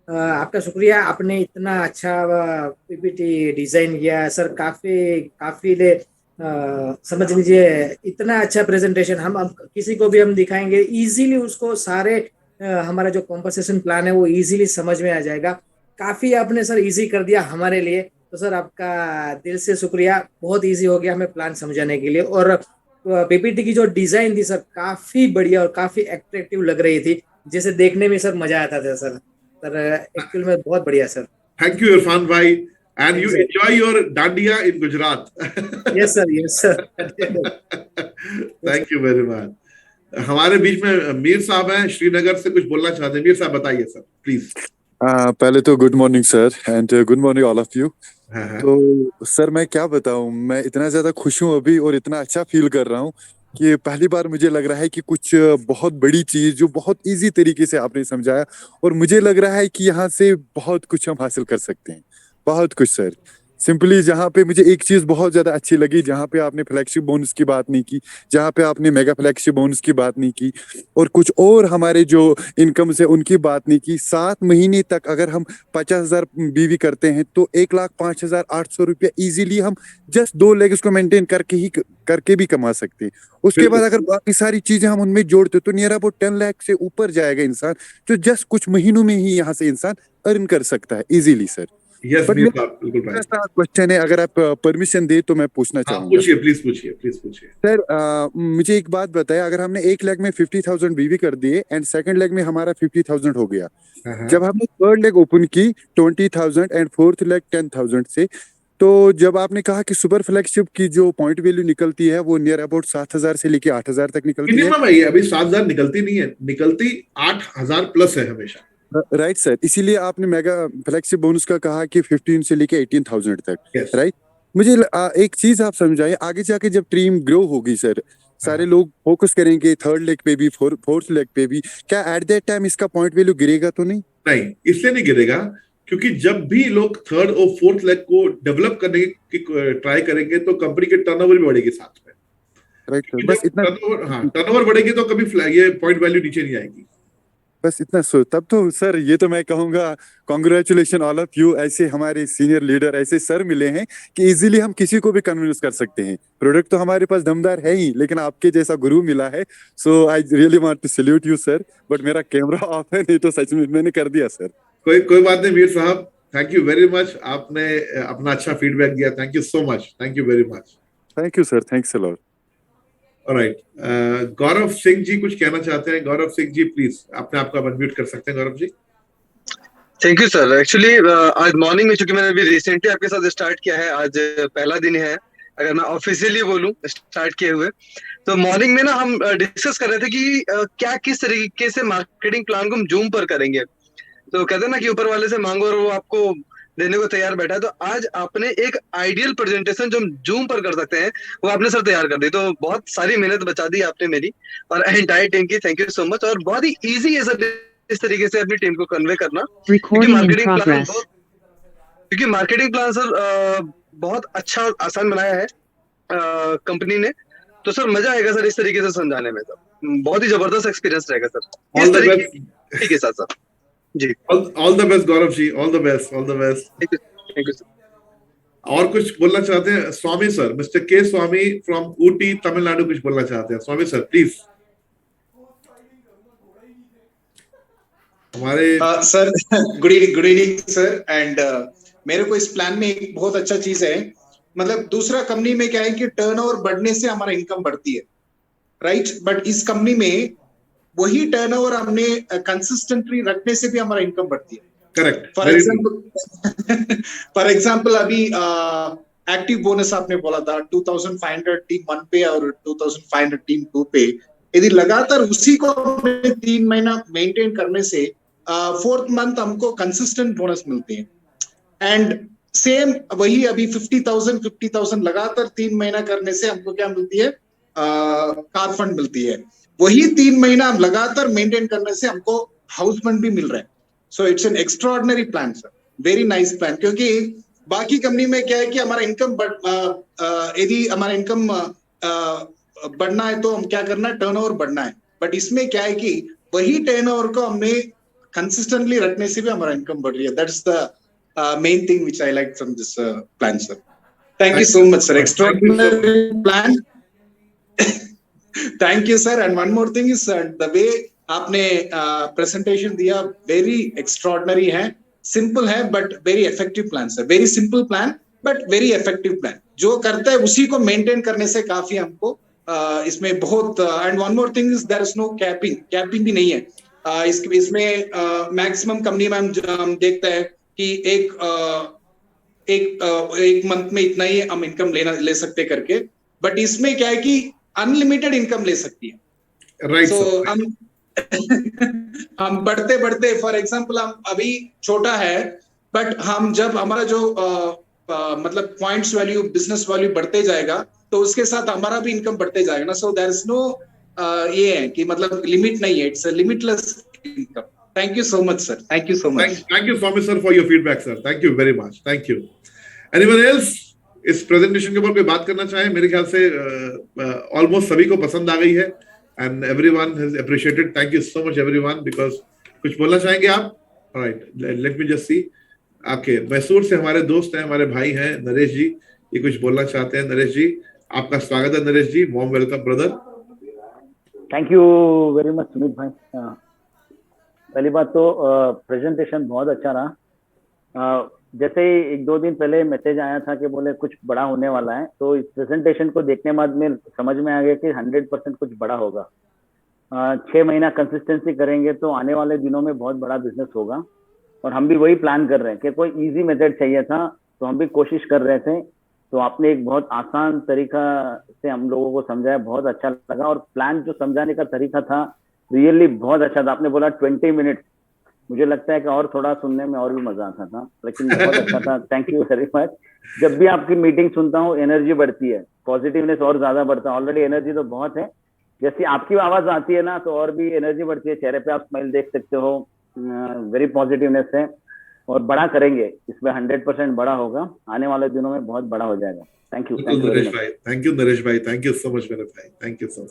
आपका शुक्रिया, आपने इतना अच्छा पीपीटी डिजाइन किया सर। काफी समझ लीजिए इतना अच्छा प्रेजेंटेशन हम किसी को भी हम दिखाएंगे इजीली, उसको सारे हमारा जो कॉम्पनसेशन प्लान है वो इजीली समझ में आ जाएगा। काफी आपने सर इजी कर दिया हमारे लिए, तो सर आपका दिल से शुक्रिया। बहुत इजी हो गया हमें प्लान समझाने के लिए। और पीपीटी की जो डिजाइन थी सर, काफी बढ़िया और काफी अट्रैक्टिव लग रही थी, जैसे देखने में सर मजा आता था सर। एक्चुअल में बहुत बढ़िया सर। थैंक यू इरफान भाई, and you enjoy your dandiya in Gujarat. Yes sir. Thank you very much. हमारे बीच में मीर साहब हैं श्रीनगर से, कुछ बोलना चाहते हैं। मीर साहब बताइए सर प्लीज। पहले तो good morning sir, and good morning all of you. तो सर मैं क्या बताऊं, मैं इतना ज्यादा खुश हूं अभी और इतना अच्छा फील कर रहा हूं कि पहली बार मुझे लग रहा है कि कुछ बहुत बड़ी चीज जो बहुत इजी तरीके से आपने समझाया, और मुझे लग रहा है कि यहाँ से बहुत कुछ हम हासिल कर सकते हैं, बहुत कुछ सर। सिंपली जहाँ पे मुझे एक चीज बहुत ज्यादा अच्छी लगी, जहाँ पे आपने फ्लैगशिप बोनस की बात नहीं की, जहाँ पे आपने मेगा फ्लैगशिप बोनस की बात नहीं की, और कुछ और हमारे जो इनकम से उनकी बात नहीं की। 7 महीने तक अगर हम 50,000 बीवी करते हैं तो 1,05,800 रुपया इजीली हम जस्ट 2 लेग्स को मेंटेन करके भी कमा सकते हैं। उसके बाद अगर बाकी सारी चीजें हम उनमें जोड़ते तो नियर अबाउट 10 लाख से ऊपर जाएगा इंसान, जो जस्ट कुछ महीनों में ही यहाँ से इंसान अर्न कर सकता है इजीली सर। यस बिल्कुल भाई। क्वेश्चन है, अगर आप परमिशन दे तो मैं पूछना चाहूंगा। पूछिए, प्लीज पूछिए सर। मुझे एक बात बताया, अगर हमने 1 लाख में 50,000 बीवी कर दिए एंड सेकंड लेग में हमारा 50,000 हो गया, जब हमने थर्ड लेग ओपन की 20,000 एंड फोर्थ लेग 10,000 से, तो जब आपने कहा कि सुपर फ्लैगशिप की जो पॉइंट वैल्यू निकलती है वो नियर अबाउट 7,000 से लेके 8,000 तक निकलती है। मिनिमम है, अभी 7,000 निकलती नहीं है, निकलती 8,000 प्लस है हमेशा। राइट सर, इसीलिए आपने मेगा फ्लैगशिप बोनस का कहा कि 15 से लेके 18,000 तक, राइट। मुझे एक चीज आप समझाइए, आगे जाके जब टीम ग्रो होगी सर, सारे लोग फोकस करेंगे थर्ड लेग पे भी, फोर्थ लेग पे भी, क्या एट दैट टाइम इसका पॉइंट वैल्यू गिरेगा तो नहीं? नहीं, इसलिए नहीं गिरेगा क्योंकि जब भी लोग थर्ड और फोर्थ लेग को डेवलप करने की ट्राई करेंगे तो कंपनी के टर्नओवर भी बढ़ेगी साथ में। राइट सर, क्योंकि बस जब इतना। टर्नओवर बढ़ेगी तो कभी ये पॉइंट वैल्यू नीचे नहीं आएगी। बस इतना सो तब तो सर ये तो मैं कहूंगा कॉन्ग्रेचुलेशन ऑल ऑफ यू, ऐसे हमारे सीनियर लीडर, ऐसे सर मिले हैं कि इजीली हम किसी को भी कन्विंस कर सकते हैं। प्रोडक्ट तो हमारे पास दमदार है ही, लेकिन आपके जैसा गुरु मिला है। So I really want to salute you sir. But मेरा कैमरा ऑफ है, नहीं तो सच में मैंने कर दिया सर। कोई बात नहीं वीर साहब, थैंक यू वेरी मच, आपने अपना अच्छा फीडबैक दिया, thank you so much, thank you very much. Thank you sir, thanks a lot. Alright, Gaurav Singh ji कुछ कहना चाहते हैं। गौरव सिंह जी प्लीज अपने आप को अनम्यूट कर सकते हैं Gaurav ji. Thank you sir. Actually आज मॉर्निंग में, चूंकि मैंने अभी रिसेंटली आपके साथ स्टार्ट किया है, आज पहला दिन है अगर मैं ऑफिशियली बोलूं स्टार्ट किए हुए, तो मॉर्निंग में ना हम डिस्कस कर रहे थे कि क्या किस तरीके से मार्केटिंग प्लान को हम जूम पर करेंगे। तो कहते हैं ना कि ऊपर वाले से मांगो और वो आपको देने को तैयार बैठा है। तो आज आपने एक आइडियल प्रेजेंटेशन जो हम जूम पर कर सकते हैं वो आपने सर तैयार कर दी, तो बहुत सारी मेहनत बचा दी आपने मेरी और एंटायर टीम की। Thank you so much. और बहुत ही इजी है सर इस तरीके से अपनी टीम को कन्वे करना, Recording in progress. क्योंकि मार्केटिंग प्लान सर बहुत अच्छा और आसान बनाया है कंपनी ने। तो सर मजा आएगा सर इस तरीके से समझाने में, सर बहुत ही जबरदस्त एक्सपीरियंस रहेगा सर ऑल इस द तरीके बेस्ट। ठीक है सर। Sir ji, all the best Gaurav ji, all the best, all the best. Thank you sir. और कुछ बोलना चाहते हैं स्वामी सर? मिस्टर के स्वामी फ्रॉम ऊटी तमिलनाडु कुछ बोलना चाहते हैं। स्वामी सर प्लीज। हमारे sir good evening sir. And मेरे को इस प्लान में एक बहुत अच्छा चीज है, मतलब दूसरा कंपनी में क्या है कि टर्नओवर बढ़ने से हमारा इनकम बढ़ती है, राइट? बट इस कंपनी में वही टर्नओवर हमने कंसिस्टेंटली रखने से भी हमारा इनकम बढ़ती है। करेक्ट। फॉर एग्जाम्पल अभी एक्टिव बोनस आपने बोला था 2500 टीम 1 पे और 2500 टीम 2 पे, यदि लगातार उसी को 3 महीना मेंटेन करने से 4th मंथ हमको कंसिस्टेंट बोनस मिलती है। एंड सेम वही अभी 50,000 लगातार 3 महीना करने से हमको क्या मिलती है? कार फंड मिलती है। वही 3 महीना हम लगातार मेंटेन करने से हमको हाउस फंड भी मिल रहा है। So it's an extraordinary plan sir, very nice plan. क्योंकि बाकी कंपनी में क्या है कि हमारा इनकम यदि हमारा इनकम बढ़ना है तो हम क्या करना है? टर्नओवर बढ़ना है। बट इसमें क्या है कि वही टर्नओवर को हमने कंसिस्टेंटली रखने से भी हमारा इनकम बढ़ रही है। That's the main thing which I like from this plan, sir. Thank you so much, sir. Extraordinary plan. Thank you, sir. And one more thing is the way आपने presentation दिया, very extraordinary है, simple है, but very effective plan, sir. Very simple plan, but very effective plan. जो करता है उसी को maintain करने से काफी हमको इसमें बहुत and one more thing is there is no capping भी नहीं है इसमें। maximum कंपनी में हम देखते हैं कि एक मंथ में इतना ही हम इनकम ले सकते करके, बट इसमें क्या है कि अनलिमिटेड इनकम ले सकती है, राइट? सो हम बढ़ते बढ़ते, फॉर एग्जांपल हम अभी छोटा है, बट हम जब हमारा जो मतलब पॉइंट्स वैल्यू, बिजनेस वैल्यू बढ़ते जाएगा तो उसके साथ हमारा भी इनकम बढ़ते जाएगा ना। सो देयर इज नो ये है कि मतलब लिमिट नहीं है, it's a limitless income. Thank you so much, sir. Thank you so much. Thank you, Swami sir, for your feedback, sir. Thank you very much. Thank you. Anyone else इस प्रेजेंटेशन के ऊपर कोई बात करना चाहे? मेरे ख्याल से ऑलमोस्ट सभी को पसंद आ गई है and everyone has appreciated. Thank you so much everyone because कुछ बोलना चाहेंगे आप? Alright, let me just see. Okay, Mysore से हमारे दोस्त हैं, हमारे भाई हैं नरेश जी, ये कुछ बोलना चाहते हैं। नरेश जी आपका स्वागत है। नरेश जी, warm welcome brother. Thank you very much Sumit भाई। पहली बात तो प्रेजेंटेशन बहुत अच्छा रहा। जैसे ही 1-2 दिन पहले मैसेज आया था कि बोले कुछ बड़ा होने वाला है, तो इस प्रेजेंटेशन को देखने बाद में समझ में आ गया कि 100% कुछ बड़ा होगा। 6 महीना कंसिस्टेंसी करेंगे तो आने वाले दिनों में बहुत बड़ा बिजनेस होगा, और हम भी वही प्लान कर रहे हैं कि कोई इजी मेथड चाहिए था तो हम भी कोशिश कर रहे थे। तो आपने एक बहुत आसान तरीका से हम लोगों को समझाया, बहुत अच्छा लगा। और प्लान जो समझाने का तरीका था रियली बहुत अच्छा था। आपने बोला 20 मिनट, मुझे लगता है कि और थोड़ा सुनने में और भी मजा आता था, लेकिन बहुत अच्छा था। Thank you very much. जब भी आपकी मीटिंग सुनता हूँ एनर्जी बढ़ती है, पॉजिटिवनेस और ज्यादा बढ़ता है। ऑलरेडी एनर्जी तो बहुत है, जैसी आपकी आवाज आती है ना तो और भी एनर्जी बढ़ती है, चेहरे पे आप स्माइल देख सकते हो, वेरी पॉजिटिवनेस है और बड़ा करेंगे इसमें, 100% बड़ा होगा, आने वाले दिनों में बहुत बड़ा हो जाएगा। थैंक यू नरेश भाई, थैंक यू नरेश भाई, थैंक यू सो मच मेरे भाई, थैंक यू सो मच।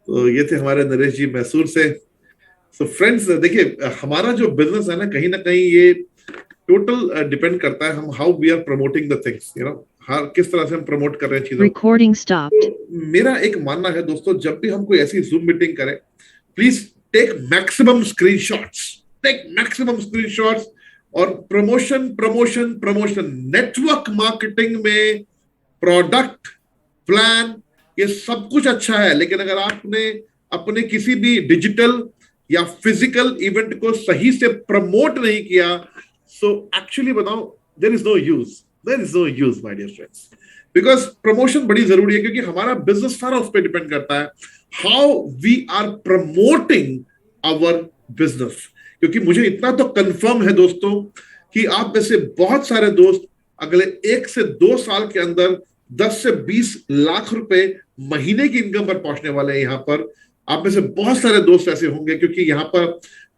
तो ये थे हमारे नरेश जी मैसूर से। सो फ्रेंड्स देखिए, हमारा जो बिजनेस है ना कहीं ये टोटल डिपेंड करता है हम how we are promoting the things, you know, हर किस तरह से हम प्रमोट कर रहे हैं चीजों। Recording stopped. तो मेरा एक मानना है दोस्तों, जब भी हम कोई ऐसी जूम मीटिंग करें, please take maximum screenshots, take maximum screenshots. और promotion promotion promotion, network marketing में प्रोडक्ट प्लान ये सब कुछ अच्छा है, लेकिन अगर आपने अपने किसी भी डिजिटल या फिजिकल इवेंट को सही से प्रमोट नहीं किया, सो एक्चुअली बताओ, there is no use my dear friends. Because promotion बड़ी जरूरी है, क्योंकि हमारा बिजनेस सारा उस पर डिपेंड करता है how we are promoting our business. क्योंकि मुझे इतना तो कंफर्म है दोस्तों कि आप में से बहुत सारे दोस्त अगले 1 से 2 साल के अंदर 10 से 20 लाख रुपए महीने की इनकम पर पहुंचने वाले हैं। यहाँ पर आप में से बहुत सारे दोस्त ऐसे होंगे, क्योंकि यहाँ पर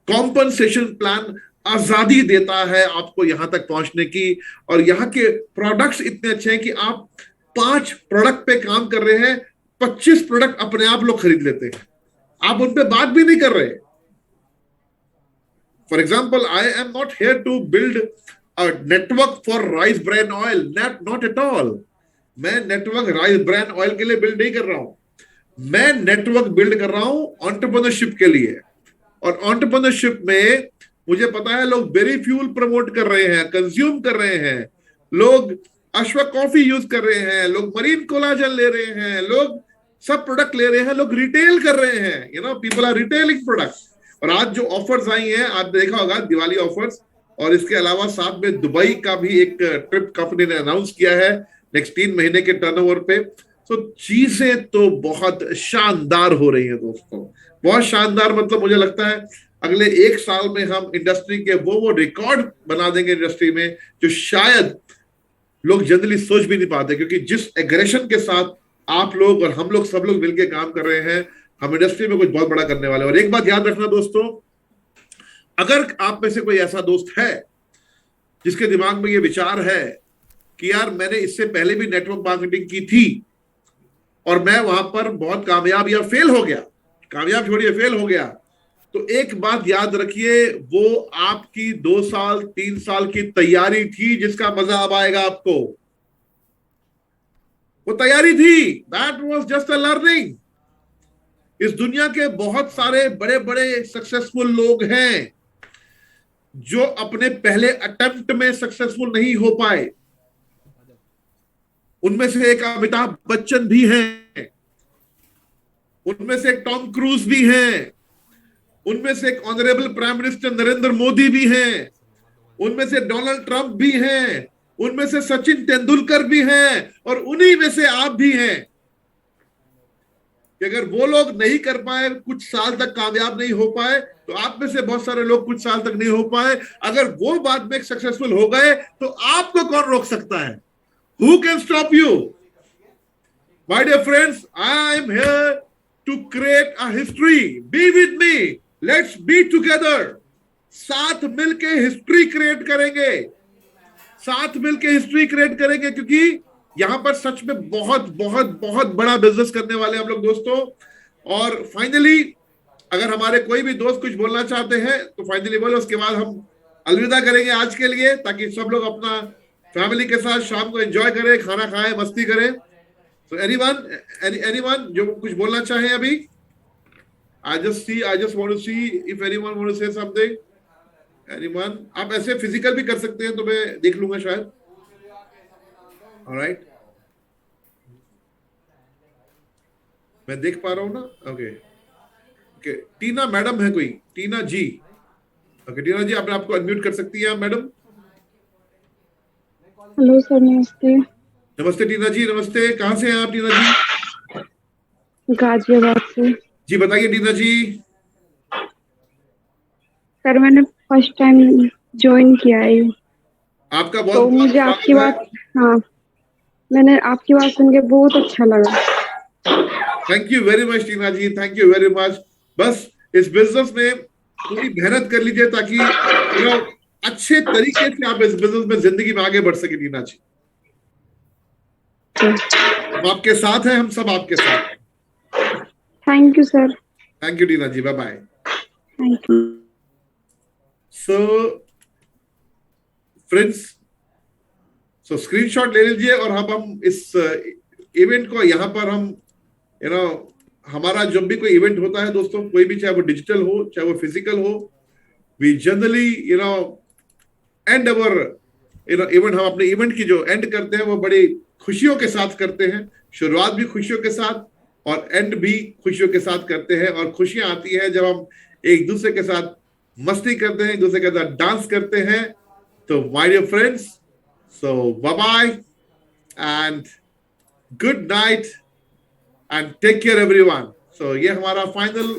कॉम्पनसेशन प्लान आजादी देता है आपको यहाँ तक पहुंचने की। और यहाँ के प्रोडक्ट्स इतने अच्छे हैं कि आप 5 प्रोडक्ट पे काम कर रहे हैं, 25 प्रोडक्ट अपने आप लोग खरीद लेते हैं, आप उन पे बात भी नहीं कर रहे। For example, I am not here to build a network for rice bran oil, not at all. मैं नेटवर्क राइस ब्रांड ऑयल के लिए बिल्ड नहीं कर रहा हूं, मैं नेटवर्क बिल्ड कर रहा हूं एंटरप्रेन्योरशिप के लिए। और एंटरप्रेन्योरशिप में मुझे पता है लोग बेरी फ्यूल प्रमोट कर रहे हैं, कंज्यूम कर रहे हैं, लोग अश्व कॉफी यूज कर रहे हैं, लोग मरीन कोलाजन ले रहे हैं, लोग सब प्रोडक्ट ले रहे हैं, लोग रिटेल कर रहे हैं, you know, people are retailing products. और आज जो ऑफर्स आई हैं, आप देखा होगा दिवाली ऑफर्स, और इसके अलावा साथ में दुबई का भी एक ट्रिप कंपनी ने अनाउंस किया है नेक्स्ट 3 महीने के टर्नओवर पे। तो चीजें तो बहुत शानदार हो रही हैं दोस्तों, बहुत शानदार। मतलब मुझे लगता है अगले 1 साल में हम इंडस्ट्री के वो रिकॉर्ड बना देंगे इंडस्ट्री में, जो शायद लोग जनरली सोच भी नहीं पाते। क्योंकि जिस एग्रेशन के साथ आप लोग और हम लोग सब लोग मिलकर काम कर रहे हैं, हम इंडस्ट्री में कुछ बहुत बड़ा करने वाले हैं। और एक बात याद रखना दोस्तों, अगर आप में से कोई ऐसा दोस्त है जिसके दिमाग में ये विचार है कि यार मैंने इससे पहले भी नेटवर्क मार्केटिंग की थी और मैं वहां पर बहुत कामयाब या फेल हो गया, कामयाब छोड़िए फेल हो गया, तो एक बात याद रखिए, वो आपकी 2 साल 3 साल की तैयारी थी जिसका मजा अब आएगा आपको। वो तैयारी थी, that was just a learning. इस दुनिया के बहुत सारे बड़े बड़े सक्सेसफुल लोग हैं जो अपने पहले अटेम्प्ट में सक्सेसफुल नहीं हो पाए। उनमें से एक अमिताभ बच्चन भी हैं, उनमें से एक टॉम क्रूज भी हैं, उनमें से एक honourable prime minister Narendra Modi भी हैं, उनमें से डोनाल्ड ट्रंप भी हैं, उनमें से सचिन तेंदुलकर भी हैं, और उन्हीं में से आप भी हैं। कि अगर वो लोग नहीं कर पाए, कुछ साल तक कामयाब नहीं हो पाए, तो आप में से बहुत सारे लोग कुछ साल तक नहीं हो पाए। अगर वो बाद में सक्सेसफुल हो गए तो आपको कौन रोक सकता है? Who can stop you? My dear friends, I am here to create a history. Be with me. Let's be together. साथ मिलके हिस्ट्री क्रिएट करेंगे, साथ मिलके हिस्ट्री क्रिएट करेंगे, क्योंकि यहां पर सच में बहुत बहुत बहुत बड़ा बिजनेस करने वाले हम लोग दोस्तों। और फाइनली अगर हमारे कोई भी दोस्त कुछ बोलना चाहते हैं तो फाइनली बोले, उसके बाद हम अलविदा करेंगे आज के लिए, ताकि सब लोग अपना फैमिली के साथ शाम को एंजॉय करें, खाना खाएं, मस्ती करें। So anyone जो कुछ बोलना चाहे अभी? I just want to see if anyone want to say something. Anyone? आप ऐसे फिजिकल भी कर सकते हैं तो मैं देख लूंगा शायद। Alright. मैं देख पा रहा हूँ ना? ओके। टीना मैडम है कोई? टीना जी। ओके टीना जी, आप आपको अनम्यूट कर सकती हैं आप मैडम। हेलो सर, नमस्ते। नमस्ते टीना जी, नमस्ते। कहाँ से हैं आप टीना जी? गाजियाबाद से। जी बताइए टीना जी। सर मैंने फर्स्ट टाइम ज्वाइन किया है, आपका बहुत तो मुझे आपकी बात, हाँ, मैंने आपकी बात सुन के बहुत अच्छा लगा। Thank you very much Tina ji, thank you very much. बस इस बिजनेस में पूरी मेहनत कर लीजिए ताकि अच्छे तरीके से आप इस बिजनेस में जिंदगी में आगे बढ़ सके टीना जी। हम आपके साथ हैं, हम सब आपके साथ। Thank you sir. Thank you Tina ji, bye bye. Thank you. So friends, so screenshot ले लीजिए और हम इस इवेंट को यहाँ पर हम हमारा जब भी कोई इवेंट होता है दोस्तों, कोई भी, चाहे वो डिजिटल हो चाहे वो फिजिकल हो, we generally end our event, हम अपने इवेंट की जो एंड करते हैं वो बड़ी खुशियों के साथ करते हैं। शुरुआत भी खुशियों के साथ और एंड भी खुशियों के साथ करते हैं। और खुशियां आती है जब हम एक दूसरे के साथ मस्ती करते हैं, एक दूसरे के साथ डांस करते हैं। तो my dear friends, so bye bye and good night and take care everyone. So ये हमारा फाइनल